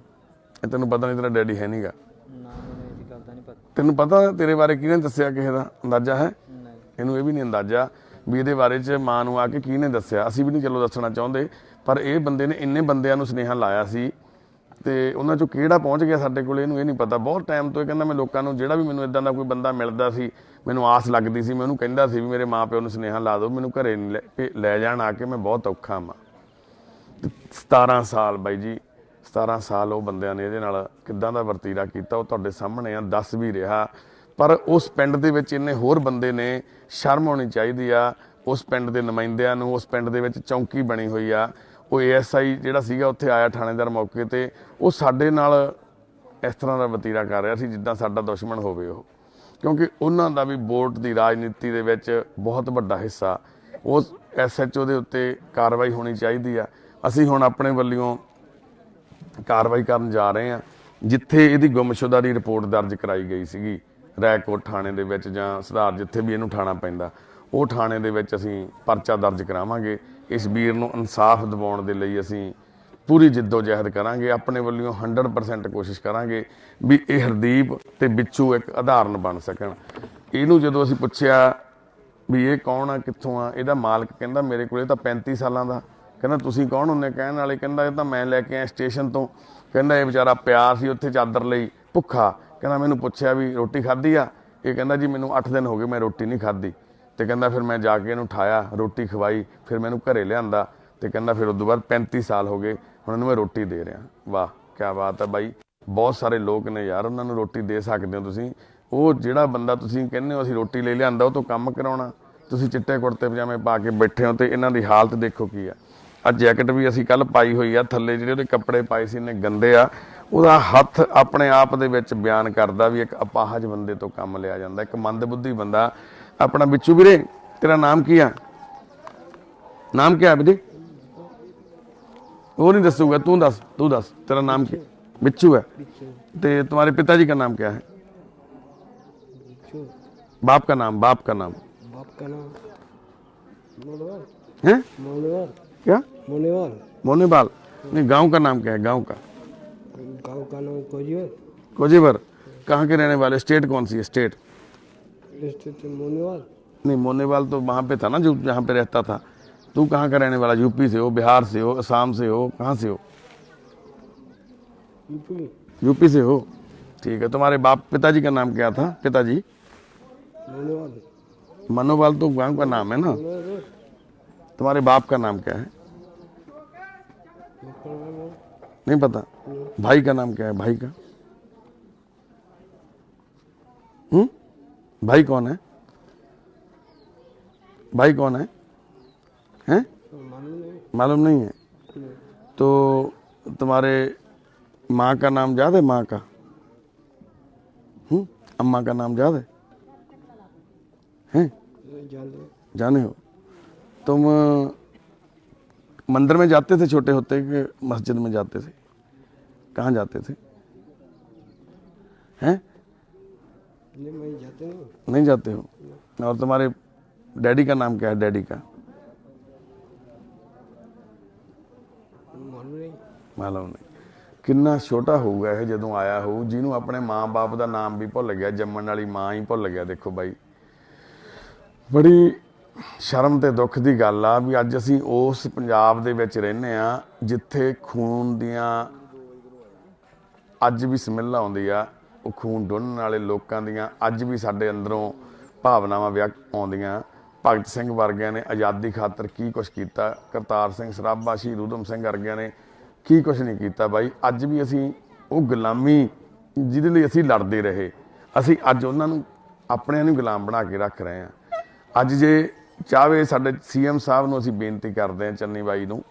ਇਹ ਤੈਨੂੰ ਪਤਾ ਨਹੀਂ ਤੇਰਾ ਡੈਡੀ ਹੈ ਨਹੀਂਗਾ? ਨਾ, ਮੈਨੂੰ ਇਹਦੀ ਗੱਲ ਦਾ ਨਹੀਂ ਪਤਾ। ਤੈਨੂੰ ਪਤਾ ਤੇਰੇ ਬਾਰੇ ਕਿਹਨੇ ਦੱਸਿਆ? ਕਿਸੇ ਦਾ ਅੰਦਾਜ਼ਾ ਹੈ? ਨਹੀਂ। ਇਹਨੂੰ ਇਹ ਵੀ ਨਹੀਂ ਅੰਦਾਜ਼ਾ ਵੀ ਇਹਦੇ ਬਾਰੇ 'ਚ ਮਾਂ ਨੂੰ ਆ ਕੇ ਕਿਹਨੇ ਦੱਸਿਆ। ਅਸੀਂ ਵੀ ਨਹੀਂ ਚਲੋ ਦੱਸਣਾ ਚਾਹੁੰਦੇ, ਪਰ ਇਹ ਬੰਦੇ ਨੇ ਇੰਨੇ ਬੰਦਿਆਂ ਨੂੰ ਸੁਨੇਹਾ ਲਾਇਆ ਸੀ, ਤੇ ਉਹਨਾਂ 'ਚੋਂ ਕਿਹੜਾ ਪਹੁੰਚ ਗਿਆ ਸਾਡੇ ਕੋਲ ਇਹਨੂੰ ਇਹ ਨਹੀਂ ਪਤਾ। ਬਹੁਤ ਟਾਈਮ ਤੋਂ ਇਹ ਕਹਿੰਦਾ ਮੈਂ ਲੋਕਾਂ ਨੂੰ, ਜਿਹੜਾ ਵੀ ਮੈਨੂੰ ਇਦਾਂ ਦਾ ਕੋਈ ਬੰਦਾ ਮਿਲਦਾ ਸੀ, ਮੈਨੂੰ ਆਸ ਲੱਗਦੀ ਸੀ, ਮੈਂ ਉਹਨੂੰ ਕਹਿੰਦਾ ਸੀ ਵੀ ਮੇਰੇ ਮਾਂ ਪਿਓ ਨੂੰ ਸੁਨੇਹਾ ਲਾ ਦਿਓ, ਮੈਨੂੰ ਘਰੇ ਲੈ ਜਾਣ ਆ ਕੇ, ਮੈਂ ਬਹੁਤ ਔਖਾ ਮਾਂ। 17 ਸਾਲ ਬਾਈ ਜੀ, 17 ਸਾਲ ਉਹ ਬੰਦਿਆਂ ਨੇ ਇਹਦੇ ਨਾਲ ਕਿੱਦਾਂ ਦਾ ਵਰਤੀਰਾ ਕੀਤਾ ਉਹ ਤੁਹਾਡੇ ਸਾਹਮਣੇ ਆ, ਦੱਸ ਵੀ ਰਿਹਾ। ਪਰ ਉਸ ਪਿੰਡ ਦੇ ਵਿੱਚ ਇੰਨੇ ਹੋਰ ਬੰਦੇ ਨੇ, ਸ਼ਰਮ ਹੋਣੀ ਚਾਹੀਦੀ ਆ ਉਸ ਪਿੰਡ ਦੇ ਨੁਮਾਇੰਦਿਆਂ ਨੂੰ। ਉਸ ਪਿੰਡ ਦੇ ਵਿੱਚ ਚੌਂਕੀ ਬਣੀ ਹੋਈ ਆ, ਉਹ ASI ਜਿਹੜਾ ਸੀਗਾ ਉੱਥੇ ਆਇਆ ਥਾਣੇਦਾਰ ਮੌਕੇ ਤੇ, ਉਹ ਸਾਡੇ ਨਾਲ ਇਸ ਤਰ੍ਹਾਂ ਦਾ ਵਤੀਰਾ ਕਰ ਰਿਹਾ ਸੀ ਜਿੱਦਾਂ ਸਾਡਾ ਦੁਸ਼ਮਣ ਹੋਵੇ ਉਹ, ਕਿਉਂਕਿ ਉਹਨਾਂ ਦਾ ਵੀ ਵੋਟ ਦੀ ਰਾਜਨੀਤੀ ਦੇ ਵਿੱਚ ਬਹੁਤ ਵੱਡਾ ਹਿੱਸਾ। ਉਸ SHO ਦੇ ਉੱਤੇ ਕਾਰਵਾਈ ਹੋਣੀ ਚਾਹੀਦੀ ਆ। ਅਸੀਂ ਹੁਣ ਆਪਣੇ ਵੱਲੋਂ ਕਾਰਵਾਈ ਕਰਨ ਜਾ ਰਹੇ ਹਾਂ। ਜਿੱਥੇ ਇਹਦੀ ਗੁੰਮਸ਼ੁਦਾ ਦੀ ਰਿਪੋਰਟ ਦਰਜ ਕਰਾਈ ਗਈ ਸੀਗੀ ਰੈਕੋਟ ਥਾਣੇ ਦੇ ਵਿੱਚ, ਜਾਂ ਸੁਧਾਰ ਜਿੱਥੇ ਵੀ ਇਹਨੂੰ ਠਾਣਾ ਪੈਂਦਾ, ਉਹ ਥਾਣੇ ਦੇ ਵਿੱਚ ਅਸੀਂ ਪਰਚਾ ਦਰਜ ਕਰਾਵਾਂਗੇ। ਇਸ ਵੀਰ ਨੂੰ ਇਨਸਾਫ ਦਿਵਾਉਣ ਦੇ ਲਈ ਅਸੀਂ ਪੂਰੀ ਜਿੱਦੋ-ਜਹਿਦ ਕਰਾਂਗੇ। ਆਪਣੇ ਵੱਲੋਂ 100% ਕੋਸ਼ਿਸ਼ ਕਰਾਂਗੇ ਵੀ ਇਹ ਹਰਦੀਪ ਤੇ ਬਿੱਚੂ ਇੱਕ ਉਦਾਹਰਨ ਬਣ ਸਕਣ। ਇਹਨੂੰ ਜਦੋਂ ਅਸੀਂ ਪੁੱਛਿਆ ਵੀ ਇਹ ਕੌਣ ਆ, ਕਿੱਥੋਂ ਆ, ਇਹਦਾ ਮਾਲਕ ਕਹਿੰਦਾ ਮੇਰੇ ਕੋਲ ਇਹ ਤਾਂ 35 ਸਾਲਾਂ ਦਾ। ਕਹਿੰਦਾ ਤੁਸੀਂ ਕੌਣ ਹੁੰਦੇ ਕਹਿਣ ਵਾਲੇ? ਕਹਿੰਦਾ ਇਹ ਤਾਂ ਮੈਂ ਲੈ ਕੇ ਆਇਆ ਸਟੇਸ਼ਨ ਤੋਂ। ਕਹਿੰਦਾ ਇਹ ਵਿਚਾਰਾ ਪਿਆ ਸੀ ਉੱਥੇ ਚਾਦਰ ਲਈ ਭੁੱਖਾ। ਕਹਿੰਦਾ ਮੈਨੂੰ ਪੁੱਛਿਆ ਵੀ ਰੋਟੀ ਖਾਧੀ ਆ? ਇਹ ਕਹਿੰਦਾ ਜੀ ਮੈਨੂੰ 8 ਦਿਨ ਹੋ ਗਏ ਮੈਂ ਰੋਟੀ ਨਹੀਂ ਖਾਧੀ। ਤੇ ਕਹਿੰਦਾ ਫਿਰ ਮੈਂ ਜਾ ਕੇ ਇਹਨੂੰ ਉਠਾਇਆ, ਰੋਟੀ ਖਵਾਈ, ਫਿਰ ਮੈਨੂੰ ਘਰੇ ਲਿਆਂਦਾ। ਤੇ ਕਹਿੰਦਾ ਫਿਰ ਉਦੋਂ ਬਾਅਦ 35 ਸਾਲ ਹੋ ਗਏ, ਹੁਣ ਇਹਨੂੰ ਮੈਂ ਰੋਟੀ ਦੇ ਰਿਹਾ। ਵਾਹ ਕਿਆ ਬਾਤ ਹੈ ਬਾਈ। ਬਹੁਤ ਸਾਰੇ ਲੋਕ ਨੇ ਯਾਰ, ਉਹਨਾਂ ਨੂੰ ਰੋਟੀ ਦੇ ਸਕਦੇ ਹੋ ਤੁਸੀਂ। ਉਹ ਜਿਹੜਾ ਬੰਦਾ ਤੁਸੀਂ ਕਹਿੰਦੇ ਹੋ ਅਸੀਂ ਰੋਟੀ ਲੈ ਲਿਆਂਦਾ, ਉਹ ਤੋਂ ਕੰਮ ਕਰਾਉਣਾ, ਤੁਸੀਂ ਚਿੱਟੇ ਕੁੜਤੇ ਪਜਾਮੇ ਪਾ ਕੇ ਬੈਠੇ ਹੋ। ਤੇ ਇਹਨਾਂ ਦੀ ਹਾਲਤ ਦੇਖੋ ਕੀ ਆ। ਆ ਜੈਕਟ ਵੀ ਅਸੀਂ ਕੱਲ ਪਾਈ ਹੋਈ ਆ, ਥੱਲੇ ਜਿਹੜੇ ਉਹਦੇ ਕੱਪੜੇ ਪਾਏ ਸੀ ਇਹਨੇ ਗੰਦੇ ਆ। ਉਹਦਾ ਹੱਥ ਆਪਣੇ ਆਪ ਦੇ ਵਿੱਚ ਬਿਆਨ ਕਰਦਾ ਵੀ ਇੱਕ ਅਪਾਹਜ ਬੰਦੇ ਤੋਂ ਕੰਮ ਲਿਆ ਜਾਂਦਾ, ਇੱਕ ਮੰਦਬੁੱਧੀ ਬੰਦਾ। ਆਪਣਾ ਬਿੱਚੂ ਵੀਰੇ, ਤੇਰਾ ਨਾਮ ਕੀ ਆ? ਨਾਮ ਕੀ ਆ ਵੀਰੇ? वो नहीं दसूंगा, तू दस तेरा नाम क्या? बिच्छू है। तो तुम्हारे पिताजी का नाम क्या है? बाप का नाम है क्या? मोनेवाल। नहीं, गांव का नाम क्या है? गांव का नाम कोजीवर। कहाँ के रहने वाले? स्टेट कौन सी है? स्टेट मोनेवाल। नहीं, मोनेवाल तो वहाँ पे था ना जो जहाँ पे रहता था। तू कहाँ का रहने वाला? यूपी से हो, बिहार से हो, असम से हो, कहाँ से हो? यूपी से हो। ठीक है। तुम्हारे पिताजी का नाम क्या था? पिताजी मनोवाल तो गांव का नाम है ना। तुम्हारे बाप का नाम क्या है? नहीं पता। भाई का नाम क्या है? भाई का भाई कौन है? भाई कौन है? हैं? मालूम नहीं है। तो तुम्हारे माँ का नाम याद है? माँ का अम्मा का नाम याद है? हैं? जाने हो। तुम मंदिर में जाते थे छोटे होते कि मस्जिद में जाते थे? कहाँ जाते थे? हैं? नहीं जाते हो? और तुम्हारे डैडी का नाम क्या है? डैडी का मालूम नहीं। कितना छोटा होਊਗਾ ਇਹ ਜਦੋਂ ਆਇਆ ਹੋਊ, ਜਿਹਨੂੰ ਆਪਣੇ ਮਾਂ-ਬਾਪ ਦਾ ਨਾਮ ਵੀ ਭੁੱਲ ਗਿਆ, ਜੰਮਣ ਵਾਲੀ ਮਾਂ ਹੀ ਭੁੱਲ ਗਿਆ। ਦੇਖੋ ਬਾਈ, ਬੜੀ ਸ਼ਰਮ ਤੇ ਦੁੱਖ ਦੀ ਗੱਲ ਆ ਵੀ ਅੱਜ ਅਸੀਂ ਉਸ ਪੰਜਾਬ ਦੇ ਵਿੱਚ ਰਹਿੰਦੇ ਆ ਜਿੱਥੇ ਖੂਨ ਦੀਆਂ ਅੱਜ ਵੀ ਸਮੈਲ ਆਉਂਦੀ ਆ। ਉਹ ਖੂਨ ਡੁੰਨਣ ਵਾਲੇ ਲੋਕਾਂ ਦੀਆਂ ਅੱਜ ਵੀ ਸਾਡੇ ਅੰਦਰੋਂ ਭਾਵਨਾਵਾਂ ਵਿਅਕਤ ਆਉਂਦੀਆਂ। ਭਗਤ ਸਿੰਘ ਵਰਗਿਆਂ ਨੇ ਆਜ਼ਾਦੀ ਖਾਤਰ ਕੀ ਕੁਛ ਕੀਤਾ, ਕਰਤਾਰ ਸਿੰਘ ਸਰਾਭਾ, ਸ਼ਹੀਦ ਊਧਮ ਸਿੰਘ ਵਰਗਿਆਂ ਨੇ ਕੀ ਕੁਛ ਨਹੀਂ ਕੀਤਾ ਬਾਈ। ਅੱਜ ਵੀ ਅਸੀਂ ਉਹ ਗੁਲਾਮੀ ਜਿਹਦੇ ਲਈ ਅਸੀਂ ਲੜਦੇ ਰਹੇ, ਅਸੀਂ ਅੱਜ ਉਹਨਾਂ ਨੂੰ ਆਪਣਿਆਂ ਨੂੰ ਗੁਲਾਮ ਬਣਾ ਕੇ ਰੱਖ ਰਹੇ ਹਾਂ। ਅੱਜ ਜੇ ਚਾਹੇ ਸਾਡੇ ਸੀਐਮ ਸਾਹਿਬ ਨੂੰ ਅਸੀਂ ਬੇਨਤੀ ਕਰਦੇ ਹਾਂ, ਚੰਨੀ ਬਾਈ ਨੂੰ,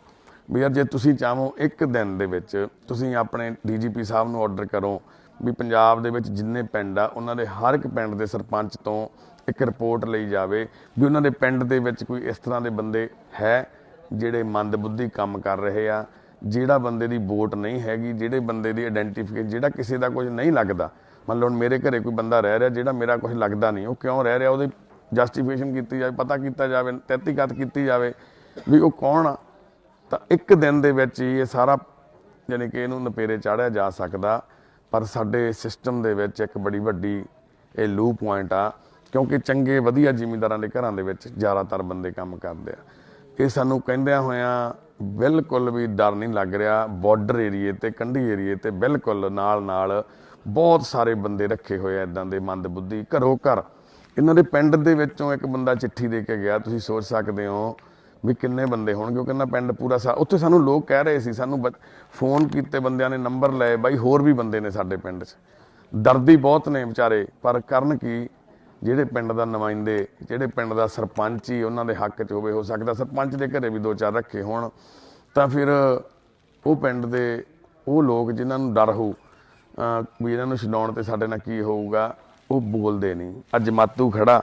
ਵੀ ਯਾਰ ਜੇ ਤੁਸੀਂ ਚਾਹੋ ਇੱਕ ਦਿਨ ਦੇ ਵਿੱਚ ਤੁਸੀਂ ਆਪਣੇ ਡੀਜੀਪੀ ਸਾਹਿਬ ਨੂੰ ਆਰਡਰ ਕਰੋ ਵੀ ਪੰਜਾਬ ਦੇ ਵਿੱਚ ਜਿੰਨੇ ਪਿੰਡ ਆ ਉਹਨਾਂ ਦੇ ਹਰ ਇੱਕ ਪਿੰਡ ਦੇ ਸਰਪੰਚ ਤੋਂ ਇੱਕ ਰਿਪੋਰਟ ਲਈ ਜਾਵੇ ਵੀ ਉਹਨਾਂ ਦੇ ਪਿੰਡ ਦੇ ਵਿੱਚ ਕੋਈ ਇਸ ਤਰ੍ਹਾਂ ਦੇ ਬੰਦੇ ਹੈ ਜਿਹੜੇ ਮੰਦਬੁੱਧੀ ਕੰਮ ਕਰ ਰਹੇ ਆ, ਜਿਹੜਾ ਬੰਦੇ ਦੀ ਵੋਟ ਨਹੀਂ ਹੈਗੀ, ਜਿਹੜੇ ਬੰਦੇ ਦੀ ਆਇਡੈਂਟੀਫਿਕੇਸ਼ਨ, ਜਿਹੜਾ ਕਿਸੇ ਦਾ ਕੁਝ ਨਹੀਂ ਲੱਗਦਾ। ਮੰਨ ਲਓ ਮੇਰੇ ਘਰੇ ਕੋਈ ਬੰਦਾ ਰਹਿ ਰਿਹਾ ਜਿਹੜਾ ਮੇਰਾ ਕੁਝ ਲੱਗਦਾ ਨਹੀਂ, ਉਹ ਕਿਉਂ ਰਹਿ ਰਿਹਾ, ਉਹਦੀ ਜਸਟੀਫਿਕੇਸ਼ਨ ਕੀਤੀ ਜਾਵੇ, ਪਤਾ ਕੀਤਾ ਜਾਵੇ, ਤਹਿਕੀਕਾਤ ਕੀਤੀ ਜਾਵੇ ਵੀ ਉਹ ਕੌਣ ਆ। ਤਾਂ ਇੱਕ ਦਿਨ ਦੇ ਵਿੱਚ ਹੀ ਇਹ ਸਾਰਾ ਯਾਨੀ ਕਿ ਇਹਨੂੰ ਨਪੇਰੇ ਚਾੜਿਆ ਜਾ ਸਕਦਾ। ਪਰ ਸਾਡੇ ਸਿਸਟਮ ਦੇ ਵਿੱਚ ਇੱਕ ਬੜੀ ਵੱਡੀ ਇਹ ਲੂ ਪੁਆਇੰਟ ਆ, ਕਿਉਂਕਿ ਚੰਗੇ ਵਧੀਆ ਜ਼ਿਮੀਂਦਾਰਾਂ ਦੇ ਘਰਾਂ ਦੇ ਵਿੱਚ ਜ਼ਿਆਦਾਤਰ ਬੰਦੇ ਕੰਮ ਕਰਦੇ ਆ। ਇਹ ਸਾਨੂੰ ਕਹਿੰਦਿਆਂ ਹੋਇਆਂ ਬਿਲਕੁਲ ਵੀ ਡਰ ਨਹੀਂ ਲੱਗ ਰਿਹਾ। ਬਾਰਡਰ ਏਰੀਏ ਤੇ ਕੰਢੀ ਏਰੀਏ ਤੇ ਬਿਲਕੁਲ ਨਾਲ ਬਹੁਤ ਸਾਰੇ ਬੰਦੇ ਰੱਖੇ ਹੋਏ ਆ ਇੱਦਾਂ ਦੇ ਮੰਦਬੁੱਧੀ। ਘਰੋਂ ਘਰ ਇਹਨਾਂ ਦੇ ਪਿੰਡ ਦੇ ਵਿੱਚੋਂ ਇੱਕ ਬੰਦਾ ਚਿੱਠੀ ਦੇ ਕੇ ਗਿਆ, ਤੁਸੀਂ ਸੋਚ ਸਕਦੇ ਹੋ ਵੀ ਕਿੰਨੇ ਬੰਦੇ ਹੋਣਗੇ। ਉਹ ਕਹਿੰਦਾ ਪਿੰਡ ਪੂਰਾ ਉੱਥੇ ਸਾਨੂੰ ਲੋਕ ਕਹਿ ਰਹੇ ਸੀ, ਸਾਨੂੰ ਫੋਨ ਕੀਤੇ ਬੰਦਿਆਂ ਨੇ, ਨੰਬਰ ਲਏ, ਬਾਈ ਹੋਰ ਵੀ ਬੰਦੇ ਨੇ ਸਾਡੇ ਪਿੰਡ 'ਚ, ਦਰਦੀ ਬਹੁਤ ਨੇ ਵਿਚਾਰੇ, ਪਰ ਕਰਨ ਕੀ, ਜਿਹੜੇ ਪਿੰਡ ਦਾ ਨੁਮਾਇੰਦੇ, ਜਿਹੜੇ ਪਿੰਡ ਦਾ ਸਰਪੰਚ ਹੀ ਉਹਨਾਂ ਦੇ ਹੱਕ 'ਚ ਹੋਵੇ, ਹੋ ਸਕਦਾ ਸਰਪੰਚ ਦੇ ਘਰੇ ਵੀ 2-4 ਰੱਖੇ ਹੋਣ, ਤਾਂ ਫਿਰ ਉਹ ਪਿੰਡ ਦੇ ਉਹ ਲੋਕ ਜਿਨ੍ਹਾਂ ਨੂੰ ਡਰ ਹੋਊ ਵੀ ਇਹਨਾਂ ਨੂੰ ਛਡਾਉਣ ਤੇ ਸਾਡੇ ਨਾਲ ਕੀ ਹੋਊਗਾ, ਉਹ ਬੋਲਦੇ ਨਹੀਂ। ਅੱਜ ਮਾਤੂ ਖੜਾ,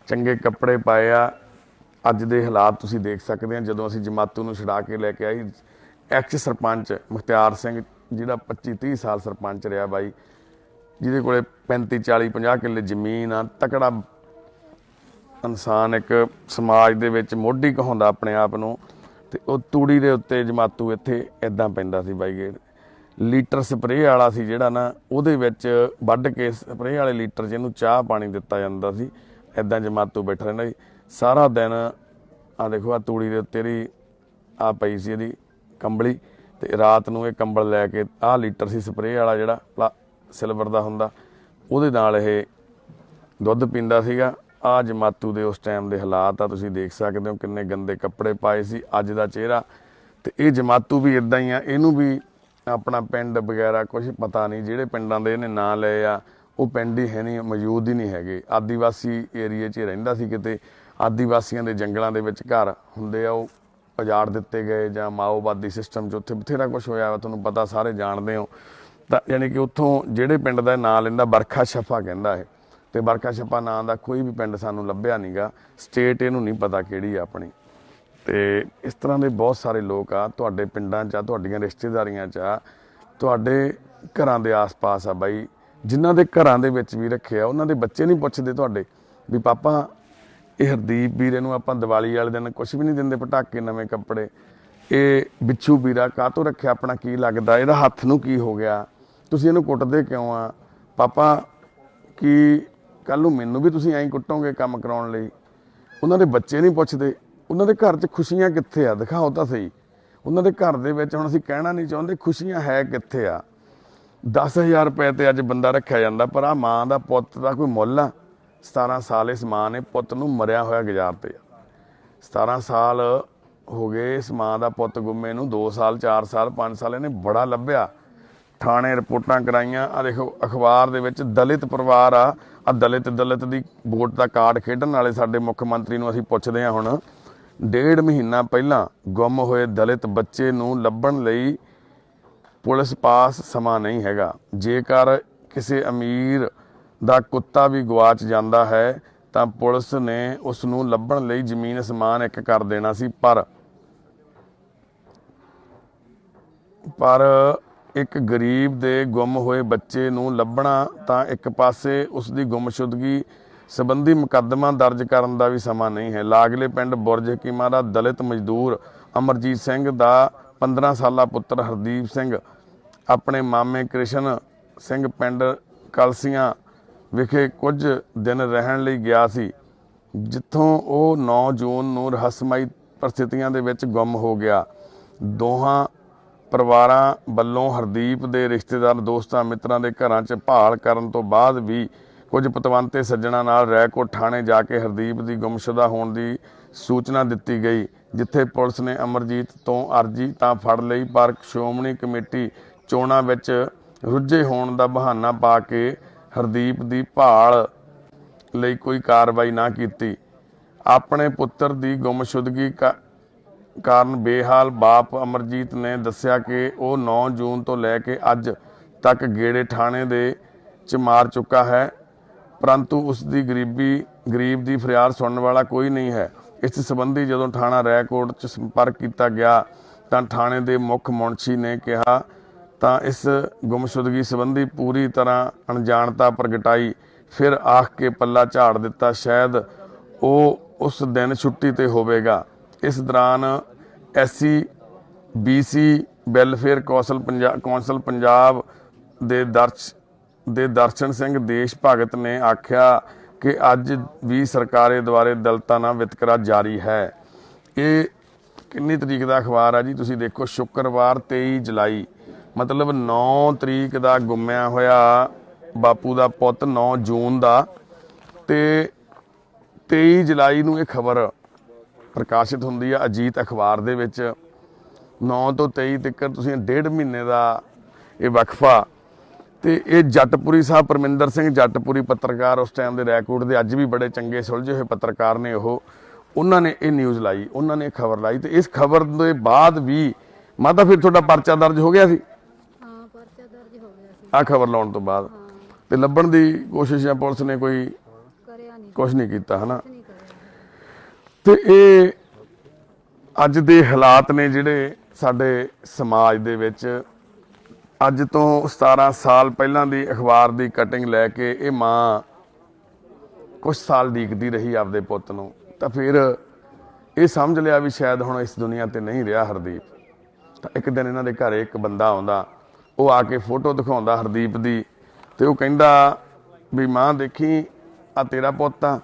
ਚੰਗੇ ਕੱਪੜੇ ਪਾਏ ਆ, ਅੱਜ ਦੇ ਹਾਲਾਤ ਤੁਸੀਂ ਦੇਖ ਸਕਦੇ ਆ। ਜਦੋਂ ਅਸੀਂ ਜਮਾਤੂ ਨੂੰ ਛਡਾ ਕੇ ਲੈ ਕੇ ਆਈ, ਐਕਸ ਸਰਪੰਚ ਮੁਖਤਿਆਰ ਸਿੰਘ ਜਿਹੜਾ 25-30 ਸਾਲ ਸਰਪੰਚ ਰਿਹਾ ਬਾਈ, ਜਿਹਦੇ ਕੋਲੇ 35-40-50 ਕਿੱਲੇ ਜ਼ਮੀਨ ਆ, ਤਕੜਾ ਇਨਸਾਨ, ਇੱਕ ਸਮਾਜ ਦੇ ਵਿੱਚ ਮੋਢੀ ਕਹਾਉਂਦਾ ਆਪਣੇ ਆਪ ਨੂੰ, ਤੇ ਉਹ ਤੂੜੀ ਦੇ ਉੱਤੇ ਜਮਾਤੂ ਇੱਥੇ ਇੱਦਾਂ ਪੈਂਦਾ ਸੀ ਬਾਈ ਗੇੜ। ਲੀਟਰ ਸਪਰੇਅ ਵਾਲਾ ਸੀ ਜਿਹੜਾ ਨਾ, ਉਹਦੇ ਵਿੱਚ ਵੱਢ ਕੇ ਸਪਰੇਅ ਵਾਲੇ ਲੀਟਰ 'ਚ ਇਹਨੂੰ ਚਾਹ ਪਾਣੀ ਦਿੱਤਾ ਜਾਂਦਾ ਸੀ। ਇੱਦਾਂ ਜਮਾਤੂ ਬੈਠਾ ਰਹਿੰਦਾ ਸੀ ਸਾਰਾ ਦਿਨ। ਆ ਦੇਖੋ, ਆ ਤੂੜੀ ਦੇ ਉੱਤੇ ਇਹਦੀ ਆ ਪਈ ਸੀ ਇਹਦੀ ਕੰਬਲੀ, ਤੇ ਰਾਤ ਨੂੰ ਇਹ ਕੰਬਲ ਲੈ ਕੇ, ਆਹ ਲੀਟਰ ਸੀ ਸਪਰੇਅ ਵਾਲਾ ਜਿਹੜਾ ਸਿਲਵਰ ਦਾ ਹੁੰਦਾ, ਉਹਦੇ ਨਾਲ ਇਹ ਦੁੱਧ ਪੀਂਦਾ ਸੀਗਾ। ਆ ਜਮਾਤੂ ਦੇ ਉਸ ਟਾਈਮ ਦੇ ਹਾਲਾਤ ਆ, ਤੁਸੀਂ ਦੇਖ ਸਕਦੇ ਹੋ ਕਿੰਨੇ ਗੰਦੇ ਕੱਪੜੇ ਪਾਏ ਸੀ, ਅੱਜ ਦਾ ਚਿਹਰਾ। ਤੇ ਇਹ ਜਮਾਤੂ ਵੀ ਇਦਾਂ ਹੀ ਆ, ਇਹਨੂੰ ਵੀ ਆਪਣਾ ਪਿੰਡ ਵਗੈਰਾ ਕੁਝ ਪਤਾ ਨਹੀਂ। ਜਿਹੜੇ ਪਿੰਡਾਂ ਦੇ ਇਹਨੇ ਨਾਂ ਲਏ ਆ ਉਹ ਪਿੰਡ ਹੀ ਹੈ ਨਹੀਂ, ਮੌਜੂਦ ਹੀ ਨਹੀਂ ਹੈਗੇ। ਆਦੀਵਾਸੀ ਏਰੀਏ 'ਚ ਰਹਿੰਦਾ ਸੀ ਕਿਤੇ, ਆਦੀਵਾਸੀਆਂ ਦੇ ਜੰਗਲਾਂ ਦੇ ਵਿੱਚ ਘਰ ਹੁੰਦੇ ਆ, ਉਹ ਉਜਾੜ ਦਿੱਤੇ ਗਏ, ਜਾਂ ਮਾਓਵਾਦੀ ਸਿਸਟਮ 'ਚ ਉੱਥੇ ਬਥੇਰਾ ਕੁਛ ਹੋਇਆ ਵਾ, ਤੁਹਾਨੂੰ ਪਤਾ, ਸਾਰੇ ਜਾਣਦੇ ਹੋ। ਤਾਂ ਯਾਨੀ ਕਿ ਉੱਥੋਂ ਜਿਹੜੇ ਪਿੰਡ ਦਾ ਨਾਂ ਲੈਂਦਾ, ਬਰਖਾ ਛੱਪਾ ਕਹਿੰਦਾ ਇਹ, ਤੇ ਬਰਖਾ ਛੱਪਾ ਨਾਂ ਦਾ ਕੋਈ ਵੀ ਪਿੰਡ ਸਾਨੂੰ ਲੱਭਿਆ ਨਹੀਂ ਗਾ। ਸਟੇਟ ਇਹਨੂੰ ਨਹੀਂ ਪਤਾ ਕਿਹੜੀ ਆ ਆਪਣੀ। ਤੇ ਇਸ ਤਰ੍ਹਾਂ ਦੇ ਬਹੁਤ ਸਾਰੇ ਲੋਕ ਆ ਤੁਹਾਡੇ ਪਿੰਡਾਂ 'ਚ ਆ, ਤੁਹਾਡੀਆਂ ਰਿਸ਼ਤੇਦਾਰੀਆਂ 'ਚ ਆ, ਤੁਹਾਡੇ ਘਰਾਂ ਦੇ ਆਸ-ਪਾਸ ਆ ਬਾਈ, ਜਿਨ੍ਹਾਂ ਦੇ ਘਰਾਂ ਦੇ ਵਿੱਚ ਵੀ ਰੱਖਿਆ, ਉਹਨਾਂ ਦੇ ਬੱਚੇ ਨਹੀਂ ਪੁੱਛਦੇ ਤੁਹਾਡੇ ਵੀ ਪਾਪਾ ਇਹ ਹਰਦੀਪ ਵੀਰੇ ਨੂੰ ਆਪਾਂ ਦੀਵਾਲੀ ਵਾਲੇ ਦਿਨ ਕੁਛ ਵੀ ਨਹੀਂ ਦਿੰਦੇ, ਪਟਾਕੇ, ਨਵੇਂ ਕੱਪੜੇ, ਇਹ ਬਿੱਛੂ ਵੀਰਾ ਕਾਹਤੋਂ ਰੱਖਿਆ, ਆਪਣਾ ਕੀ ਲੱਗਦਾ, ਇਹਦਾ ਹੱਥ ਨੂੰ ਕੀ ਹੋ ਗਿਆ, ਤੁਸੀਂ ਇਹਨੂੰ ਕੁੱਟਦੇ ਕਿਉਂ ਆ ਪਾਪਾ, ਕੀ ਕੱਲ ਨੂੰ ਮੈਨੂੰ ਵੀ ਤੁਸੀਂ ਐਂ ਕੁੱਟੋਗੇ ਕੰਮ ਕਰਾਉਣ ਲਈ। ਉਹਨਾਂ ਦੇ ਬੱਚੇ ਨਹੀਂ ਪੁੱਛਦੇ, ਉਹਨਾਂ ਦੇ ਘਰ 'ਚ ਖੁਸ਼ੀਆਂ ਕਿੱਥੇ ਆ, ਦਿਖਾਓ ਤਾਂ ਸਹੀ। ਉਹਨਾਂ ਦੇ ਘਰ ਦੇ ਵਿੱਚ, ਹੁਣ ਅਸੀਂ ਕਹਿਣਾ ਨਹੀਂ ਚਾਹੁੰਦੇ, ਖੁਸ਼ੀਆਂ ਹੈ ਕਿੱਥੇ ਆ। 10,000 ਰੁਪਏ ਤੇ ਅੱਜ ਬੰਦਾ ਰੱਖਿਆ ਜਾਂਦਾ, ਪਰ ਆ ਮਾਂ ਦਾ ਪੁੱਤ ਦਾ ਕੋਈ ਮੁੱਲ ਆ। 17 ਸਾਲ ਇਸ ਮਾਂ ਨੇ ਪੁੱਤ ਨੂੰ ਮਰਿਆ ਹੋਇਆ ਗੁਜ਼ਾਰ ਤੇ। 17 ਸਾਲ ਹੋ ਗਏ ਇਸ ਮਾਂ ਦਾ ਪੁੱਤ ਗੁੰਮੇ ਨੂੰ, 2 ਸਾਲ 4 ਸਾਲ 5 ਸਾਲ ਇਹਨੇ ਬੜਾ ਲੱਭਿਆ, ਥਾਣੇ ਰਿਪੋਰਟਾਂ ਕਰਾਈਆਂ। ਆ ਦੇਖੋ ਅਖਬਾਰ ਦੇ ਵਿੱਚ ਦਲਿਤ ਪਰਿਵਾਰ ਆ, ਦਲਿਤ ਦੀ ਵੋਟ ਦਾ ਕਾਰਡ ਖੇਡਣ ਵਾਲੇ ਸਾਡੇ ਮੁੱਖ ਮੰਤਰੀ ਨੂੰ ਅਸੀਂ ਪੁੱਛਦੇ ਹਾਂ। ਹੁਣ 1.5 ਮਹੀਨਾ ਪਹਿਲਾਂ ਗੁੰਮ ਹੋਏ ਦਲਿਤ ਬੱਚੇ ਨੂੰ ਲੱਭਣ ਲਈ ਪੁਲਿਸ ਪਾਸ ਸਮਾਂ ਨਹੀਂ ਹੈਗਾ। ਜੇਕਰ ਕਿਸੇ ਅਮੀਰ ਦਾ ਕੁੱਤਾ ਵੀ ਗਵਾਚ ਜਾਂਦਾ ਹੈ ਤਾਂ ਪੁਲਿਸ ਨੇ ਉਸ ਨੂੰ ਲੱਭਣ ਲਈ ਜ਼ਮੀਨ ਅਸਮਾਨ ਇੱਕ ਕਰ ਦੇਣਾ ਸੀ, ਪਰ ਪਰ ਇੱਕ ਗਰੀਬ ਦੇ ਗੁੰਮ ਹੋਏ ਬੱਚੇ ਨੂੰ ਲੱਭਣਾ ਤਾਂ ਇੱਕ ਪਾਸੇ ਉਸ ਦੀ ਗੁੰਮਸ਼ੁਦਗੀ ਸੰਬੰਧੀ ਮੁਕੱਦਮਾ ਦਰਜ ਕਰਨ ਦਾ ਵੀ ਸਮਾਂ ਨਹੀਂ ਹੈ। ਲਾਗਲੇ ਪਿੰਡ ਬੁਰਜ ਹਕੀਮਾਂ ਦਾ ਦਲਿਤ ਮਜ਼ਦੂਰ ਅਮਰਜੀਤ ਸਿੰਘ ਦਾ 15 ਸਾਲਾ ਪੁੱਤਰ ਹਰਦੀਪ ਸਿੰਘ ਆਪਣੇ ਮਾਮੇ ਕ੍ਰਿਸ਼ਨ ਸਿੰਘ ਪਿੰਡ ਕਲਸੀਆਂ ਵਿਖੇ ਕੁਝ ਦਿਨ ਰਹਿਣ ਲਈ ਗਿਆ ਸੀ, ਜਿੱਥੋਂ ਉਹ 9 ਜੂਨ ਨੂੰ ਰਹੱਸਮਈ ਪਰਿਸਥਿਤੀਆਂ ਦੇ ਵਿੱਚ ਗੁੰਮ ਹੋ ਗਿਆ। ਦੋਹਾਂ ਪਰਿਵਾਰਾਂ ਵੱਲੋਂ ਹਰਦੀਪ ਦੇ ਰਿਸ਼ਤੇਦਾਰ, ਦੋਸਤਾਂ, ਮਿੱਤਰਾਂ ਦੇ ਘਰਾਂ 'ਚ ਭਾਲ ਕਰਨ ਤੋਂ ਬਾਅਦ ਵੀ ਕੁਝ ਪਤਵੰਤੇ ਸੱਜਣਾ ਨਾਲ ਰੈਕੋਟ ਥਾਣੇ ਜਾ ਕੇ ਹਰਦੀਪ ਦੀ ਗੁੰਮਸ਼ੁਦਾ ਹੋਣ ਦੀ ਸੂਚਨਾ ਦਿੱਤੀ ਗਈ, ਜਿੱਥੇ ਪੁਲਿਸ ਨੇ ਅਮਰਜੀਤ ਤੋਂ ਅਰਜੀ ਤਾਂ ਫੜ ਲਈ, ਪਰ ਸ਼੍ਰੋਮਣੀ ਕਮੇਟੀ ਚੋਣਾਂ ਵਿੱਚ ਰੁੱਝੇ ਹੋਣ ਦਾ ਬਹਾਨਾ ਪਾ ਕੇ ਹਰਦੀਪ ਦੀ ਭਾਲ ਲਈ ਕੋਈ ਕਾਰਵਾਈ ਨਾ ਕੀਤੀ। ਆਪਣੇ ਪੁੱਤਰ ਦੀ ਗੁੰਮਸ਼ੁਦਗੀ ਕਾਰਨ ਬੇਹਾਲ ਬਾਪ ਅਮਰਜੀਤ ਨੇ ਦੱਸਿਆ ਕਿ ਉਹ 9 ਜੂਨ ਤੋਂ ਲੈ ਕੇ ਅੱਜ ਤੱਕ ਗੇੜੇ ਥਾਣੇ ਦੇ 'ਚ ਮਾਰ ਚੁੱਕਾ ਹੈ, ਪਰੰਤੂ ਉਸ ਦੀ ਗਰੀਬ ਦੀ ਫਰਿਆਦ ਸੁਣਨ ਵਾਲਾ ਕੋਈ ਨਹੀਂ ਹੈ। ਇਸ ਸੰਬੰਧੀ ਜਦੋਂ ਥਾਣਾ ਰੈਕੋਟ 'ਚ ਸੰਪਰਕ ਕੀਤਾ ਗਿਆ ਤਾਂ ਥਾਣੇ ਦੇ ਮੁੱਖ ਮੁਨਸ਼ੀ ਨੇ ਕਿਹਾ ਤਾਂ ਇਸ ਗੁੰਮਸ਼ੁਦਗੀ ਸੰਬੰਧੀ ਪੂਰੀ ਤਰ੍ਹਾਂ ਅਣਜਾਣਤਾ ਪ੍ਰਗਟਾਈ, ਫਿਰ ਆਖ ਕੇ ਪੱਲਾ ਝਾੜ ਦਿੱਤਾ, ਸ਼ਾਇਦ ਉਹ ਉਸ ਦਿਨ ਛੁੱਟੀ ਤੇ ਹੋਵੇਗਾ। ਇਸ ਦੌਰਾਨ SC BC welfare council Punjab ਦੇ ਦਰਸ਼ਨ ਸਿੰਘ ਦੇਸ਼ ਭਗਤ ਨੇ ਆਖਿਆ ਕਿ ਅੱਜ ਵੀ ਸਰਕਾਰੇ ਦੁਆਰੇ ਦਲਿਤਾਂ ਨਾਲ ਵਿਤਕਰਾ ਜਾਰੀ ਹੈ। ਇਹ ਕਿੰਨੀ ਤਰੀਕ ਦਾ ਅਖਬਾਰ ਆ ਜੀ, ਤੁਸੀਂ ਦੇਖੋ, ਸ਼ੁੱਕਰਵਾਰ 23 ਜੁਲਾਈ, ਮਤਲਬ 9 ਤਰੀਕ ਦਾ ਗੁੰਮਿਆ ਹੋਇਆ ਬਾਪੂ ਦਾ ਪੁੱਤ 9 ਜੂਨ ਦਾ, ਤੇ 23 ਜੁਲਾਈ ਨੂੰ ਇਹ ਖਬਰ ਪ੍ਰਕਾਸ਼ਿਤ ਹੁੰਦੀ ਆ ਅਜੀਤ ਅਖਬਾਰ ਦੇ ਵਿੱਚ। 9 ਤੋਂ 23 ਤੱਕ ਤੁਸੀਂ 1.5 ਮਹੀਨੇ ਦਾ ਇਹ ਵਕਫਾ। ਤੇ ਇਹ ਜੱਟਪੁਰੀ ਸਾਹਿਬ ਪਰਮਿੰਦਰ ਸਿੰਘ ਜੱਟਪੁਰੀ ਪੱਤਰਕਾਰ, ਉਸ ਟਾਈਮ ਦੇ ਰੈਕੋਰਡ ਦੇ ਅੱਜ ਵੀ ਬੜੇ ਚੰਗੇ ਸੁਲਝੇ ਹੋਏ ਪੱਤਰਕਾਰ ਨੇ ਉਹਨਾਂ ਨੇ ਇਹ ਨਿਊਜ਼ ਲਾਈ, ਉਹਨਾਂ ਨੇ ਖਬਰ ਲਾਈ। ਤੇ ਇਸ ਖਬਰ ਦੇ ਬਾਅਦ ਵੀ ਮਾਤਾ ਫਿਰ ਤੁਹਾਡਾ ਪਰਚਾ ਦਰਜ ਹੋ ਗਿਆ ਸੀ? ਹਾਂ, ਪਰਚਾ ਦਰਜ ਹੋ ਗਿਆ ਸੀ। ਆਹ ਖਬਰ ਲਾਉਣ ਤੋਂ ਬਾਅਦ ਤੇ ਲੱਭਣ ਦੀ ਕੋਸ਼ਿਸ਼ ਜਾਂ ਪੁਲਿਸ ਨੇ ਕੋਈ ਕਰਿਆ ਨਹੀਂ, ਕੁਝ ਨਹੀਂ ਕੀਤਾ, ਹਨਾ? ਨਹੀਂ ਕਰਿਆ। ਤੇ ਇਹ ਅੱਜ ਦੇ ਹਾਲਾਤ ਨੇ ਜਿਹੜੇ ਸਾਡੇ ਸਮਾਜ ਦੇ ਵਿੱਚ। ਅੱਜ ਤੋਂ 17 ਸਾਲ ਪਹਿਲਾਂ ਦੀ ਅਖਬਾਰ ਦੀ ਕਟਿੰਗ ਲੈ ਕੇ ਇਹ ਮਾਂ ਕੁਝ ਸਾਲ ਡੀਕਦੀ ਰਹੀ ਆਪਦੇ ਪੁੱਤ ਨੂੰ, ਤਾਂ ਫਿਰ ਇਹ ਸਮਝ ਲਿਆ ਵੀ ਸ਼ਾਇਦ ਹੁਣ ਇਸ ਦੁਨੀਆ ਤੇ ਨਹੀਂ ਰਿਹਾ ਹਰਦੀਪ। ਤਾਂ ਇੱਕ ਦਿਨ ਇਹਨਾਂ ਦੇ ਘਰੇ ਇੱਕ ਬੰਦਾ ਆਉਂਦਾ, ਉਹ ਆ ਕੇ ਫੋਟੋ ਦਿਖਾਉਂਦਾ ਹਰਦੀਪ ਦੀ, ਤੇ ਉਹ ਕਹਿੰਦਾ ਵੀ ਮਾਂ ਦੇਖੀ ਆ ਤੇਰਾ ਪੁੱਤ ਆ।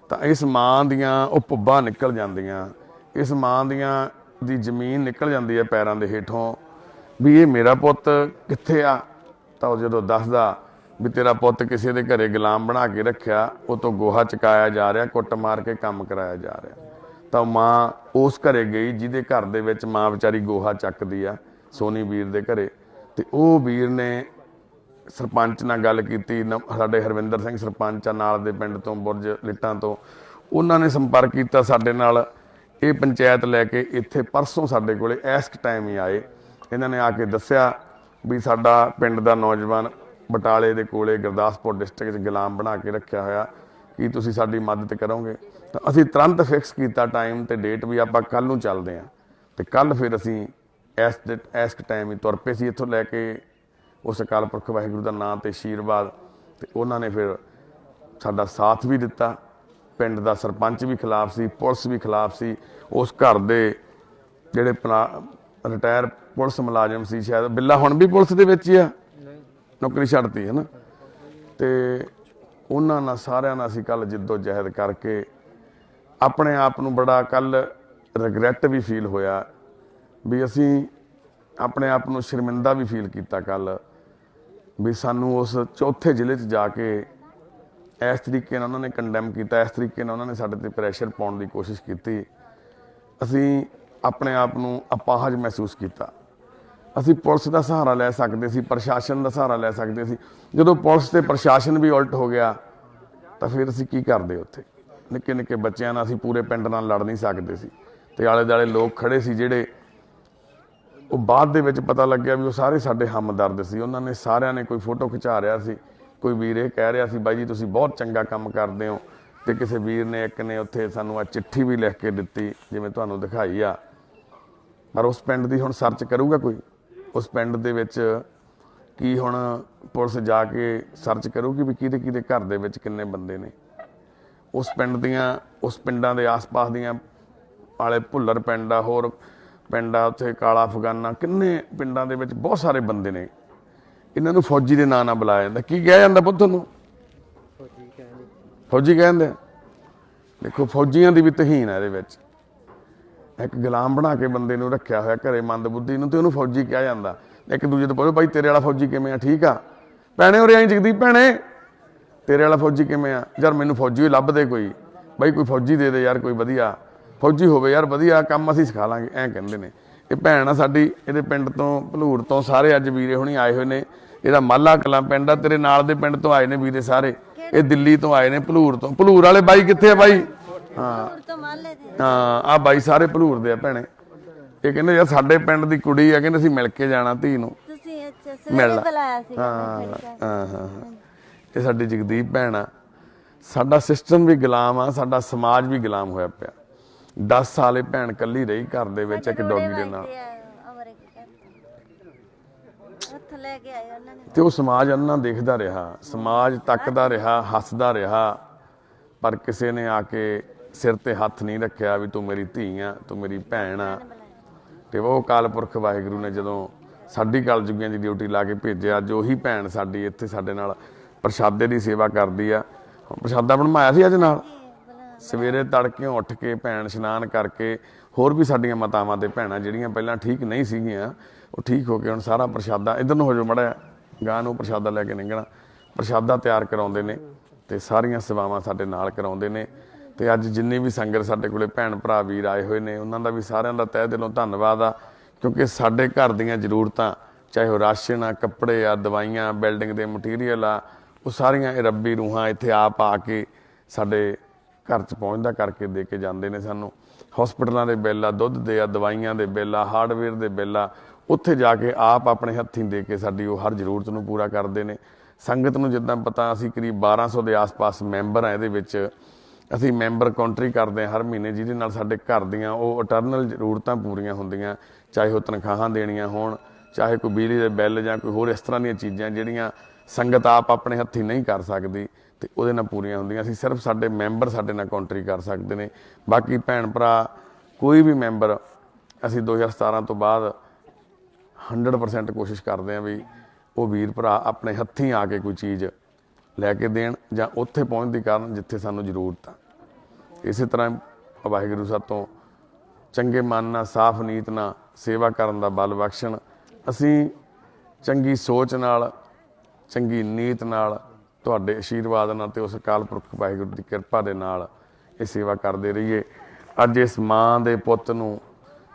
ਤਾਂ ਇਸ ਮਾਂ ਦੀਆਂ ਉਹ ਪੁੱਬਾਂ ਨਿਕਲ ਜਾਂਦੀਆਂ, ਇਸ ਮਾਂ ਦੀ ਜ਼ਮੀਨ ਨਿਕਲ ਜਾਂਦੀ ਹੈ ਪੈਰਾਂ ਦੇ ਹੇਠੋਂ ਵੀ ਇਹ ਮੇਰਾ ਪੁੱਤ ਕਿੱਥੇ ਆ। ਤਾਂ ਉਹ ਜਦੋਂ ਦੱਸਦਾ ਵੀ ਤੇਰਾ ਪੁੱਤ ਕਿਸੇ ਦੇ ਘਰੇ ਗੁਲਾਮ ਬਣਾ ਕੇ ਰੱਖਿਆ, ਉਹ ਤੋਂ ਗੋਹਾ ਚਕਾਇਆ ਜਾ ਰਿਹਾ, ਕੁੱਟ ਮਾਰ ਕੇ ਕੰਮ ਕਰਾਇਆ ਜਾ ਰਿਹਾ। ਤਾਂ ਮਾਂ ਉਸ ਘਰੇ ਗਈ ਜਿਹਦੇ ਘਰ ਦੇ ਵਿੱਚ ਮਾਂ ਵਿਚਾਰੀ ਗੋਹਾ ਚੱਕਦੀ ਆ, ਸੋਨੀ ਵੀਰ ਦੇ ਘਰੇ। ਤੇ ਉਹ ਵੀਰ ਨੇ ਸਰਪੰਚ ਨਾਲ ਗੱਲ ਕੀਤੀ, ਸਾਡੇ ਹਰਵਿੰਦਰ ਸਿੰਘ ਸਰਪੰਚ ਆ ਨਾਲ ਦੇ ਪਿੰਡ ਤੋਂ, ਬੁਰਜ ਲਿੱਟਾਂ ਤੋਂ। ਉਹਨਾਂ ਨੇ ਸੰਪਰਕ ਕੀਤਾ ਸਾਡੇ ਨਾਲ। ਇਹ ਪੰਚਾਇਤ ਲੈ ਕੇ ਇੱਥੇ ਪਰਸੋਂ ਸਾਡੇ ਕੋਲੇ ਇਸ ਟਾਈਮ ਹੀ ਆਏ। ਇਹਨਾਂ ਨੇ ਆ ਕੇ ਦੱਸਿਆ ਵੀ ਸਾਡਾ ਪਿੰਡ ਦਾ ਨੌਜਵਾਨ ਬਟਾਲੇ ਦੇ ਕੋਲੇ ਗੁਰਦਾਸਪੁਰ ਡਿਸਟ੍ਰਿਕਟ 'ਚ ਗੁਲਾਮ ਬਣਾ ਕੇ ਰੱਖਿਆ ਹੋਇਆ, ਕੀ ਤੁਸੀਂ ਸਾਡੀ ਮਦਦ ਕਰੋਗੇ? ਤਾਂ ਅਸੀਂ ਤੁਰੰਤ ਫਿਕਸ ਕੀਤਾ ਟਾਈਮ ਤੇ ਡੇਟ ਵੀ ਆਪਾਂ ਕੱਲ੍ਹ ਨੂੰ ਚੱਲਦੇ ਹਾਂ। ਤੇ ਕੱਲ੍ਹ ਫਿਰ ਅਸੀਂ ਇਸ ਟਾਈਮ ਹੀ ਤੁਰ ਪਏ ਸੀ ਇੱਥੋਂ ਲੈ ਕੇ ਉਸ ਅਕਾਲ ਪੁਰਖ ਵਾਹਿਗੁਰੂ ਦਾ ਨਾਂ ਤੇ ਆਸ਼ੀਰਵਾਦ। ਤੇ ਉਹਨਾਂ ਨੇ ਫਿਰ ਸਾਡਾ ਸਾਥ ਵੀ ਦਿੱਤਾ। ਪਿੰਡ ਦਾ ਸਰਪੰਚ ਵੀ ਖਿਲਾਫ ਸੀ, ਪੁਲਿਸ ਵੀ ਖਿਲਾਫ ਸੀ। ਉਸ ਘਰ ਦੇ ਜਿਹੜੇ ਰਿਟਾਇਰ ਪੁਲਿਸ ਮੁਲਾਜ਼ਮ ਸੀ, ਸ਼ਾਇਦ ਬਿੱਲਾ ਹੁਣ ਵੀ ਪੁਲਿਸ ਦੇ ਵਿੱਚ ਹੀ ਆ, ਨੌਕਰੀ ਛੱਡਤੀ ਹੈ ਨਾ। ਤੇ ਉਹਨਾਂ ਨਾਲ ਸਾਰਿਆਂ ਨਾਲ ਅਸੀਂ ਕੱਲ੍ਹ ਜਿੱਦੋ ਜਹਿਦ ਕਰਕੇ ਆਪਣੇ ਆਪ ਨੂੰ ਬੜਾ ਕੱਲ੍ਹ ਰਿਗਰੈਟ ਵੀ ਫੀਲ ਹੋਇਆ ਵੀ ਅਸੀਂ ਆਪਣੇ ਆਪ ਨੂੰ ਸ਼ਰਮਿੰਦਾ ਵੀ ਫੀਲ ਕੀਤਾ ਕੱਲ੍ਹ ਵੀ ਸਾਨੂੰ ਉਸ ਚੌਥੇ ਜ਼ਿਲ੍ਹੇ 'ਚ ਜਾ ਕੇ ਇਸ ਤਰੀਕੇ ਨਾਲ ਉਹਨਾਂ ਨੇ ਕੰਡੈਮ ਕੀਤਾ, ਇਸ ਤਰੀਕੇ ਨਾਲ ਉਹਨਾਂ ਨੇ ਸਾਡੇ 'ਤੇ ਪ੍ਰੈਸ਼ਰ ਪਾਉਣ ਦੀ ਕੋਸ਼ਿਸ਼ ਕੀਤੀ। ਅਸੀਂ ਆਪਣੇ ਆਪ ਨੂੰ ਅਪਾਹਜ ਮਹਿਸੂਸ ਕੀਤਾ। ਅਸੀਂ ਪੁਲਿਸ ਦਾ ਸਹਾਰਾ ਲੈ ਸਕਦੇ ਸੀ, ਪ੍ਰਸ਼ਾਸਨ ਦਾ ਸਹਾਰਾ ਲੈ ਸਕਦੇ ਸੀ। ਜਦੋਂ ਪੁਲਿਸ ਤੇ ਪ੍ਰਸ਼ਾਸਨ ਵੀ ਉਲਟ ਹੋ ਗਿਆ ਤਾਂ ਫਿਰ ਅਸੀਂ ਕੀ ਕਰਦੇ? ਉੱਥੇ ਨਿੱਕੇ ਨਿੱਕੇ ਬੱਚਿਆਂ ਨਾਲ ਅਸੀਂ ਪੂਰੇ ਪਿੰਡ ਨਾਲ ਲੜ ਨਹੀਂ ਸਕਦੇ ਸੀ। ਤੇ ਆਲੇ ਦੁਆਲੇ ਲੋਕ ਖੜੇ ਸੀ ਜਿਹੜੇ, ਉਹ ਬਾਅਦ ਦੇ ਵਿੱਚ ਪਤਾ ਲੱਗਿਆ ਵੀ ਉਹ ਸਾਰੇ ਸਾਡੇ ਹਮਦਰਦ ਸੀ। ਉਹਨਾਂ ਨੇ ਸਾਰਿਆਂ ਨੇ, ਕੋਈ ਫੋਟੋ ਖਿਚਾ ਰਿਹਾ ਸੀ, ਕੋਈ ਵੀਰ ਇਹ ਕਹਿ ਰਿਹਾ ਸੀ ਬਾਈ ਜੀ ਤੁਸੀਂ ਬਹੁਤ ਚੰਗਾ ਕੰਮ ਕਰਦੇ ਹੋ। ਤੇ ਕਿਸੇ ਵੀਰ ਨੇ, ਇੱਕ ਨੇ ਉੱਥੇ ਸਾਨੂੰ ਆ ਚਿੱਠੀ ਵੀ ਲਿਖ ਕੇ ਦਿੱਤੀ ਜਿਵੇਂ ਤੁਹਾਨੂੰ ਦਿਖਾਈ ਆ। ਪਰ ਉਸ ਪਿੰਡ ਦੀ ਹੁਣ ਸਰਚ ਕਰੂਗਾ ਕੋਈ? ਉਸ ਪਿੰਡ ਦੇ ਵਿੱਚ ਕੀ ਹੁਣ ਪੁਲਿਸ ਜਾ ਕੇ ਸਰਚ ਕਰੂਗੀ ਵੀ ਕਿਹਦੇ ਕਿਹਦੇ ਘਰ ਦੇ ਵਿੱਚ ਕਿੰਨੇ ਬੰਦੇ ਨੇ। ਉਸ ਪਿੰਡਾਂ ਦੇ ਆਸ-ਪਾਸ ਦੀਆਂ ਵਾਲੇ ਭੁੱਲਰ ਪਿੰਡ ਆ, ਹੋਰ ਪਿੰਡ ਆ ਉੱਥੇ ਕਾਲਾ ਅਫਗਾਨਾ, ਕਿੰਨੇ ਪਿੰਡਾਂ ਦੇ ਵਿੱਚ ਬਹੁਤ ਸਾਰੇ ਬੰਦੇ ਨੇ। ਇਹਨਾਂ ਨੂੰ ਫੌਜੀ ਦੇ ਨਾਂ ਨਾਲ ਬੁਲਾਇਆ ਜਾਂਦਾ। ਕੀ ਕਿਹਾ ਜਾਂਦਾ ਪੁੱਤ ਤੁਹਾਨੂੰ? ਫੌਜੀ ਕਹਿੰਦੇ ਆ। ਦੇਖੋ ਫੌਜੀਆਂ ਦੀ ਵੀ ਤਹੀਨ ਹੈ ਇਹਦੇ ਵਿੱਚ। ਇੱਕ ਗੁਲਾਮ ਬਣਾ ਕੇ ਬੰਦੇ ਨੂੰ ਰੱਖਿਆ ਹੋਇਆ ਘਰੇ ਮੰਦਬੁੱਧੀ ਨੂੰ, ਤੇ ਉਹਨੂੰ ਫੌਜੀ ਕਿਹਾ ਜਾਂਦਾ। ਇੱਕ ਦੂਜੇ ਤੋਂ ਪੁੱਛੋ ਬਾਈ ਤੇਰੇ ਵਾਲਾ ਫੌਜੀ ਕਿਵੇਂ ਆ? ਠੀਕ ਆ ਭੈਣੇ, ਉਰੇ ਆਈ ਜਗਦੀਪ ਭੈਣੇ, ਤੇਰੇ ਵਾਲਾ ਫੌਜੀ ਕਿਵੇਂ ਆ? ਯਾਰ ਮੈਨੂੰ ਫੌਜੀ ਹੀ ਲੱਭਦੇ ਕੋਈ, ਬਾਈ ਕੋਈ ਫੌਜੀ ਦੇ ਦੇ ਯਾਰ, ਕੋਈ ਵਧੀਆ ਫੌਜੀ ਹੋਵੇ ਯਾਰ, ਵਧੀਆ ਕੰਮ ਅਸੀਂ ਸਿਖਾ ਲਾਂਗੇ, ਐਂ ਕਹਿੰਦੇ ਨੇ। ਇਹ ਭੈਣ ਆ ਸਾਡੀ, ਇਹਦੇ ਪਿੰਡ ਤੋਂ ਭਲੂੜ ਤੋਂ ਸਾਰੇ ਅੱਜ ਵੀਰੇ ਹੁਣੀ ਆਏ ਹੋਏ ਨੇ। ਇਹਦਾ ਮਾਲਾ ਕਲਾਂ ਪਿੰਡ ਆ, ਤੇਰੇ ਨਾਲ ਦੇ ਪਿੰਡ ਤੋਂ ਆਏ ਨੇ ਵੀਰੇ ਸਾਰੇ। ਇਹ ਦਿੱਲੀ ਤੋਂ ਆਏ ਨੇ, ਭਲੂੜ ਤੋਂ। ਭਲੂੜ ਵਾਲੇ ਬਾਈ ਕਿੱਥੇ ਆ ਬਾਈ? ਹਾਂ ਆ ਬਾਈ ਸਾਰੇ ਭਲੂੜ ਦੇ ਆ ਭੈਣੇ। ਇਹ ਕਹਿੰਦੇ ਯਾਰ ਸਾਡੇ ਪਿੰਡ ਦੀ ਕੁੜੀ ਆ, ਕਹਿੰਦੇ ਅਸੀਂ ਮਿਲ ਕੇ ਜਾਣਾ ਧੀ ਨੂੰ, ਮਿਲਣਾ। ਹਾਂ ਇਹ ਸਾਡੀ ਜਗਦੀਪ ਭੈਣ ਆ। ਸਾਡਾ ਸਿਸਟਮ ਵੀ ਗੁਲਾਮ ਆ, ਸਾਡਾ ਸਮਾਜ ਵੀ ਗੁਲਾਮ ਹੋਇਆ ਪਿਆ। 10 ਸਾਲ ਇਹ ਭੈਣ ਕੱਲੀ ਰਹੀ ਘਰ ਦੇ ਵਿੱਚ ਇੱਕ ਡੌਗੀ ਦੇ ਨਾਲ, ਤੇ ਉਹ ਸਮਾਜ ਅੰਨਾ ਦੇਖਦਾ ਰਿਹਾ, ਸਮਾਜ ਤੱਕਦਾ ਰਿਹਾ, ਹੱਸਦਾ ਰਿਹਾ, ਪਰ ਕਿਸੇ ਨੇ ਆ ਕੇ ਸਿਰ ਤੇ ਹੱਥ ਨਹੀਂ ਰੱਖਿਆ ਵੀ ਤੂੰ ਮੇਰੀ ਧੀ ਆ, ਤੂੰ ਮੇਰੀ ਭੈਣ ਆ। ਤੇ ਉਹ ਅਕਾਲ ਪੁਰਖ ਵਾਹਿਗੁਰੂ ਨੇ ਜਦੋਂ ਸਾਡੀ ਕਲਯੁਗੀਆਂ ਦੀ ਡਿਊਟੀ ਲਾ ਕੇ ਭੇਜਿਆ, ਅੱਜ ਉਹੀ ਭੈਣ ਸਾਡੀ ਇੱਥੇ ਸਾਡੇ ਨਾਲ ਪ੍ਰਸ਼ਾਦੇ ਦੀ ਸੇਵਾ ਕਰਦੀ ਆ। ਪ੍ਰਸ਼ਾਦਾ ਬਣਵਾਇਆ ਸੀ ਅੱਜ ਨਾਲ, ਸਵੇਰੇ ਤੜਕਿਓਂ ਉੱਠ ਕੇ ਭੈਣ ਇਸ਼ਨਾਨ ਕਰਕੇ, ਹੋਰ ਵੀ ਸਾਡੀਆਂ ਮਾਤਾਵਾਂ ਤੇ ਭੈਣਾਂ ਜਿਹੜੀਆਂ ਪਹਿਲਾਂ ਠੀਕ ਨਹੀਂ ਸੀਗੀਆਂ, ਉਹ ਠੀਕ ਹੋ ਕੇ ਹੁਣ ਸਾਰਾ ਪ੍ਰਸ਼ਾਦਾ, ਇੱਧਰ ਨੂੰ ਹੋ ਜਾਓ ਮਾੜਾ ਗਾਂ ਨੂੰ, ਪ੍ਰਸ਼ਾਦਾ ਲੈ ਕੇ ਲੰਘਣਾ, ਪ੍ਰਸ਼ਾਦਾ ਤਿਆਰ ਕਰਾਉਂਦੇ ਨੇ ਤੇ ਸਾਰੀਆਂ ਸੇਵਾਵਾਂ ਸਾਡੇ ਨਾਲ ਕਰਾਉਂਦੇ ਨੇ। ਤੇ ਅੱਜ ਜਿੰਨੀ ਵੀ ਸੰਗਤ ਸਾਡੇ ਕੋਲੇ ਭੈਣ ਭਰਾ ਵੀਰ ਆਏ ਹੋਏ ਨੇ, ਉਹਨਾਂ ਦਾ ਵੀ ਸਾਰਿਆਂ ਦਾ ਤਹਿ ਦਿਲੋਂ ਧੰਨਵਾਦ ਆ, ਕਿਉਂਕਿ ਸਾਡੇ ਘਰ ਦੀਆਂ ਜ਼ਰੂਰਤਾਂ, ਚਾਹੇ ਉਹ ਰਾਸ਼ਨ ਆ, ਕੱਪੜੇ ਆ, ਦਵਾਈਆਂ, ਬਿਲਡਿੰਗ ਦੇ ਮਟੀਰੀਅਲ ਆ, ਉਹ ਸਾਰੀਆਂ ਇਹ ਰੱਬੀ ਰੂਹਾਂ ਇੱਥੇ ਆਪ ਆ ਕੇ ਸਾਡੇ ਘਰ 'ਚ ਪਹੁੰਚਦਾ ਕਰਕੇ ਦੇ ਕੇ ਜਾਂਦੇ ਨੇ ਸਾਨੂੰ। ਹਸਪਤਾਲਾਂ ਦੇ ਬਿੱਲ ਆ, ਦੁੱਧ ਦੇ ਆ, ਦਵਾਈਆਂ ਦੇ ਬਿੱਲ ਆ, ਹਾਰਡਵੇਅਰ ਦੇ ਬਿੱਲ ਆ, ਉੱਥੇ ਜਾ ਕੇ ਆਪ ਆਪਣੇ ਹੱਥੀਂ ਦੇ ਕੇ ਸਾਡੀ ਉਹ ਹਰ ਜ਼ਰੂਰਤ ਨੂੰ ਪੂਰਾ ਕਰਦੇ ਨੇ। ਸੰਗਤ ਨੂੰ ਜਿੱਦਾਂ ਪਤਾ, ਅਸੀਂ ਕਰੀਬ 1200 ਦੇ ਆਸ-ਪਾਸ ਮੈਂਬਰ ਆ। ਇਹਦੇ ਵਿੱਚ ਅਸੀਂ ਮੈਂਬਰ ਕਾਉਂਟਰੀ ਕਰਦੇ ਹਾਂ ਹਰ ਮਹੀਨੇ, ਜਿਹਦੇ ਨਾਲ ਸਾਡੇ ਘਰ ਦੀਆਂ ਉਹ ਇਟਰਨਲ ਜ਼ਰੂਰਤਾਂ ਪੂਰੀਆਂ ਹੁੰਦੀਆਂ, ਚਾਹੇ ਉਹ ਤਨਖਾਹਾਂ ਦੇਣੀਆਂ ਹੋਣ, ਚਾਹੇ ਕੋਈ ਬਿਜਲੀ ਦੇ ਬਿੱਲ ਜਾਂ ਕੋਈ ਹੋਰ ਇਸ ਤਰ੍ਹਾਂ ਦੀਆਂ ਚੀਜ਼ਾਂ ਜਿਹੜੀਆਂ ਸੰਗਤ ਆਪ ਆਪਣੇ ਹੱਥੀਂ ਨਹੀਂ ਕਰ ਸਕਦੀ, ਤੇ ਉਹਦੇ ਨਾਲ ਪੂਰੀਆਂ ਹੁੰਦੀਆਂ। ਅਸੀਂ ਸਿਰਫ ਸਾਡੇ ਮੈਂਬਰ ਸਾਡੇ ਨਾਲ ਕਾਉਂਟਰੀ ਕਰ ਸਕਦੇ ਨੇ। ਬਾਕੀ ਭੈਣ ਭਰਾ ਕੋਈ ਵੀ ਮੈਂਬਰ, ਅਸੀਂ 2017 ਤੋਂ ਬਾਅਦ 100% ਕੋਸ਼ਿਸ਼ ਕਰਦੇ ਹਾਂ ਵੀ ਉਹ ਵੀਰ ਭਰਾ ਆਪਣੇ ਹੱਥੀਂ ਆ ਕੇ ਕੋਈ ਚੀਜ਼ ਲੈ ਕੇ ਦੇਣ, ਜਾਂ ਉੱਥੇ ਪਹੁੰਚਦੀ ਕਰਨ ਜਿੱਥੇ ਸਾਨੂੰ ਜ਼ਰੂਰਤ ਆ। ਇਸੇ ਤਰ੍ਹਾਂ ਵਾਹਿਗੁਰੂ ਸਾਤੋਂ ਚੰਗੇ ਮਨ ਨਾਲ, ਸਾਫ਼ ਨੀਤ ਨਾਲ ਸੇਵਾ ਕਰਨ ਦਾ ਬਲ ਬਖਸ਼ਣ। ਅਸੀਂ ਚੰਗੀ ਸੋਚ ਨਾਲ, ਚੰਗੀ ਨੀਤ ਨਾਲ, ਤੁਹਾਡੇ ਆਸ਼ੀਰਵਾਦ ਨਾਲ ਤੇ ਉਸ ਅਕਾਲ ਪੁਰਖ ਵਾਹਿਗੁਰੂ ਦੀ ਕਿਰਪਾ ਦੇ ਨਾਲ ਇਹ ਸੇਵਾ ਕਰਦੇ ਰਹੀਏ। ਅੱਜ ਇਸ ਮਾਂ ਦੇ ਪੁੱਤ ਨੂੰ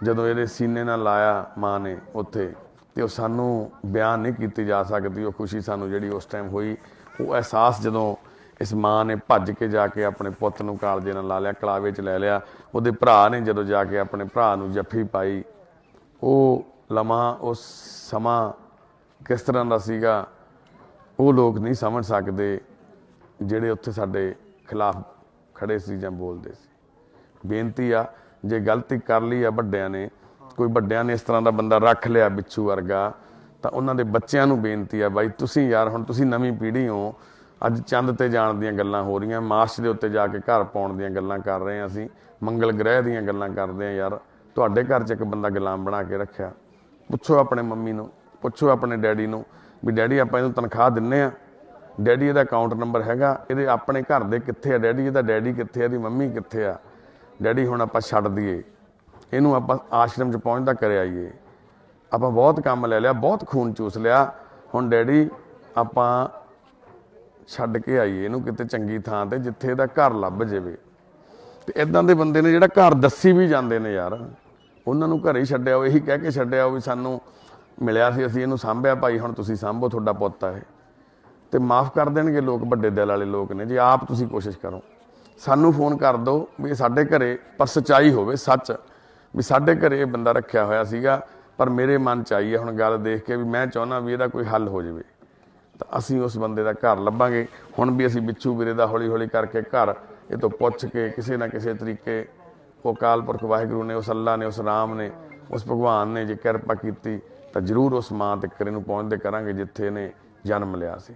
ਜਦੋਂ ਇਹਦੇ ਸੀਨੇ ਨਾਲ ਲਾਇਆ ਮਾਂ ਨੇ ਉੱਥੇ, ਤੇ ਉਹ ਸਾਨੂੰ ਬਿਆਨ ਨਹੀਂ ਕੀਤੀ ਜਾ ਸਕਦੀ ਉਹ ਖੁਸ਼ੀ ਸਾਨੂੰ ਜਿਹੜੀ ਉਸ ਟਾਈਮ ਹੋਈ। ਉਹ ਅਹਿਸਾਸ ਜਦੋਂ ਇਸ ਮਾਂ ਨੇ ਭੱਜ ਕੇ ਜਾ ਕੇ ਆਪਣੇ ਪੁੱਤ ਨੂੰ ਕਾਲਜੇ ਨਾਲ ਲਾ ਲਿਆ, ਕਲਾਵੇ 'ਚ ਲੈ ਲਿਆ, ਉਹਦੇ ਭਰਾ ਨੇ ਜਦੋਂ ਜਾ ਕੇ ਆਪਣੇ ਭਰਾ ਨੂੰ ਜੱਫੀ ਪਾਈ, ਉਹ ਲਮਹਾ, ਉਹ ਸਮਾਂ ਕਿਸ ਤਰ੍ਹਾਂ ਦਾ ਸੀਗਾ, ਉਹ ਲੋਕ ਨਹੀਂ ਸਮਝ ਸਕਦੇ ਜਿਹੜੇ ਉੱਥੇ ਸਾਡੇ ਖਿਲਾਫ ਖੜੇ ਸੀ ਜਾਂ ਬੋਲਦੇ ਸੀ। ਬੇਨਤੀ ਆ, ਜੇ ਗਲਤੀ ਕਰ ਲਈ ਆ ਵੱਡਿਆਂ ਨੇ, ਕੋਈ ਵੱਡਿਆਂ ਨੇ ਇਸ ਤਰ੍ਹਾਂ ਦਾ ਬੰਦਾ ਰੱਖ ਲਿਆ ਬਿੱਛੂ ਵਰਗਾ, ਤਾਂ ਉਹਨਾਂ ਦੇ ਬੱਚਿਆਂ ਨੂੰ ਬੇਨਤੀ ਆ, ਬਾਈ ਤੁਸੀਂ ਯਾਰ, ਹੁਣ ਤੁਸੀਂ ਨਵੀਂ ਪੀੜ੍ਹੀ ਹੋ, ਅੱਜ ਚੰਦ ਤੇ ਜਾਣ ਦੀਆਂ ਗੱਲਾਂ ਹੋ ਰਹੀਆਂ, ਮਾਰਚ ਦੇ ਉੱਤੇ ਜਾ ਕੇ ਘਰ ਪਾਉਣ ਦੀਆਂ ਗੱਲਾਂ ਕਰ ਰਹੇ ਹਾਂ, ਅਸੀਂ ਮੰਗਲ ਗ੍ਰਹਿ ਦੀਆਂ ਗੱਲਾਂ ਕਰਦੇ ਹਾਂ। ਯਾਰ ਤੁਹਾਡੇ ਘਰ 'ਚ ਇੱਕ ਬੰਦਾ ਗੁਲਾਮ ਬਣਾ ਕੇ ਰੱਖਿਆ, ਪੁੱਛੋ ਆਪਣੇ ਮੰਮੀ ਨੂੰ, ਪੁੱਛੋ ਆਪਣੇ ਡੈਡੀ ਨੂੰ ਵੀ ਡੈਡੀ ਆਪਾਂ ਇਹਨੂੰ ਤਨਖਾਹ ਦਿੰਦੇ ਆ, ਡੈਡੀ ਇਹਦਾ ਅਕਾਊਂਟ ਨੰਬਰ ਹੈਗਾ, ਇਹਦੇ ਆਪਣੇ ਘਰ ਦੇ ਕਿੱਥੇ ਆ ਡੈਡੀ, ਇਹਦਾ ਡੈਡੀ ਕਿੱਥੇ ਆ, ਇਹਦੀ ਮੰਮੀ ਕਿੱਥੇ ਆ, ਡੈਡੀ ਹੁਣ ਆਪਾਂ ਛੱਡ ਦਈਏ ਇਹਨੂੰ, ਆਪਾਂ ਆਸ਼ਰਮ 'ਚ ਪਹੁੰਚਦਾ ਕਰ ਆਈਏ, ਆਪਾਂ ਬਹੁਤ ਕੰਮ ਲੈ ਲਿਆ, ਬਹੁਤ ਖੂਨ ਚੂਸ ਲਿਆ, ਹੁਣ ਡੈਡੀ ਆਪਾਂ ਛੱਡ ਕੇ ਆਈਏ ਇਹਨੂੰ ਕਿਤੇ ਚੰਗੀ ਥਾਂ ਤੇ ਜਿੱਥੇ ਇਹਦਾ ਘਰ ਲੱਭ ਜਾਵੇ। ਤੇ ਇਦਾਂ ਦੇ ਬੰਦੇ ਨੇ ਜਿਹੜਾ ਘਰ ਦੱਸੀ ਵੀ ਜਾਂਦੇ ਨੇ ਯਾਰ, ਉਹਨਾਂ ਨੂੰ ਘਰੇ ਹੀ ਛੱਡਿਆ, ਇਹੀ ਕਹਿ ਕੇ ਛੱਡਿਆ ਵੀ ਸਾਨੂੰ ਮਿਲਿਆ ਸੀ, ਅਸੀਂ ਇਹਨੂੰ ਸਾਂਭਿਆ, ਭਾਈ ਹੁਣ ਤੁਸੀਂ ਸਾਂਭੋ, ਤੁਹਾਡਾ ਪੁੱਤ ਆ ਇਹ। ਤੇ ਮਾਫ ਕਰ ਦੇਣਗੇ ਲੋਕ, ਵੱਡੇ ਦਿਲ ਵਾਲੇ ਲੋਕ ਨੇ, ਜੇ ਆਪ ਤੁਸੀਂ ਕੋਸ਼ਿਸ਼ ਕਰੋ। ਸਾਨੂੰ ਫੋਨ ਕਰ ਦਿਓ ਵੀ ਸਾਡੇ ਘਰੇ, ਪਰ ਸੱਚਾਈ ਹੋਵੇ, ਸੱਚ ਵੀ ਸਾਡੇ ਘਰੇ ਇਹ ਬੰਦਾ ਰੱਖਿਆ ਹੋਇਆ ਸੀਗਾ, ਪਰ ਮੇਰੇ ਮਨ 'ਚ ਆਈ ਹੈ ਹੁਣ ਗੱਲ ਦੇਖ ਕੇ ਵੀ ਮੈਂ ਚਾਹੁੰਦਾ ਵੀ ਇਹਦਾ ਕੋਈ ਹੱਲ ਹੋ ਜਾਵੇ, ਤਾਂ ਅਸੀਂ ਉਸ ਬੰਦੇ ਦਾ ਘਰ ਲੱਭਾਂਗੇ। ਹੁਣ ਵੀ ਅਸੀਂ ਬਿੱਛੂ ਵੀਰੇ ਦਾ ਹੌਲੀ ਹੌਲੀ ਕਰਕੇ ਘਰ ਇਹ ਤੋਂ ਪੁੱਛ ਕੇ ਕਿਸੇ ਨਾ ਕਿਸੇ ਤਰੀਕੇ ਉਹ ਅਕਾਲ ਪੁਰਖ ਵਾਹਿਗੁਰੂ ਨੇ, ਉਸ ਅੱਲਾ ਨੇ, ਉਸ ਰਾਮ ਨੇ ਉਸ ਭਗਵਾਨ ਨੇ ਜੇ ਕਿਰਪਾ ਕੀਤੀ ਤਾਂ ਜ਼ਰੂਰ ਉਸ ਮਾਂ ਤੱਕ ਇਹਨੂੰ ਪਹੁੰਚਦੇ ਕਰਾਂਗੇ ਜਿੱਥੇ ਇਹਨੇ ਜਨਮ ਲਿਆ ਸੀ।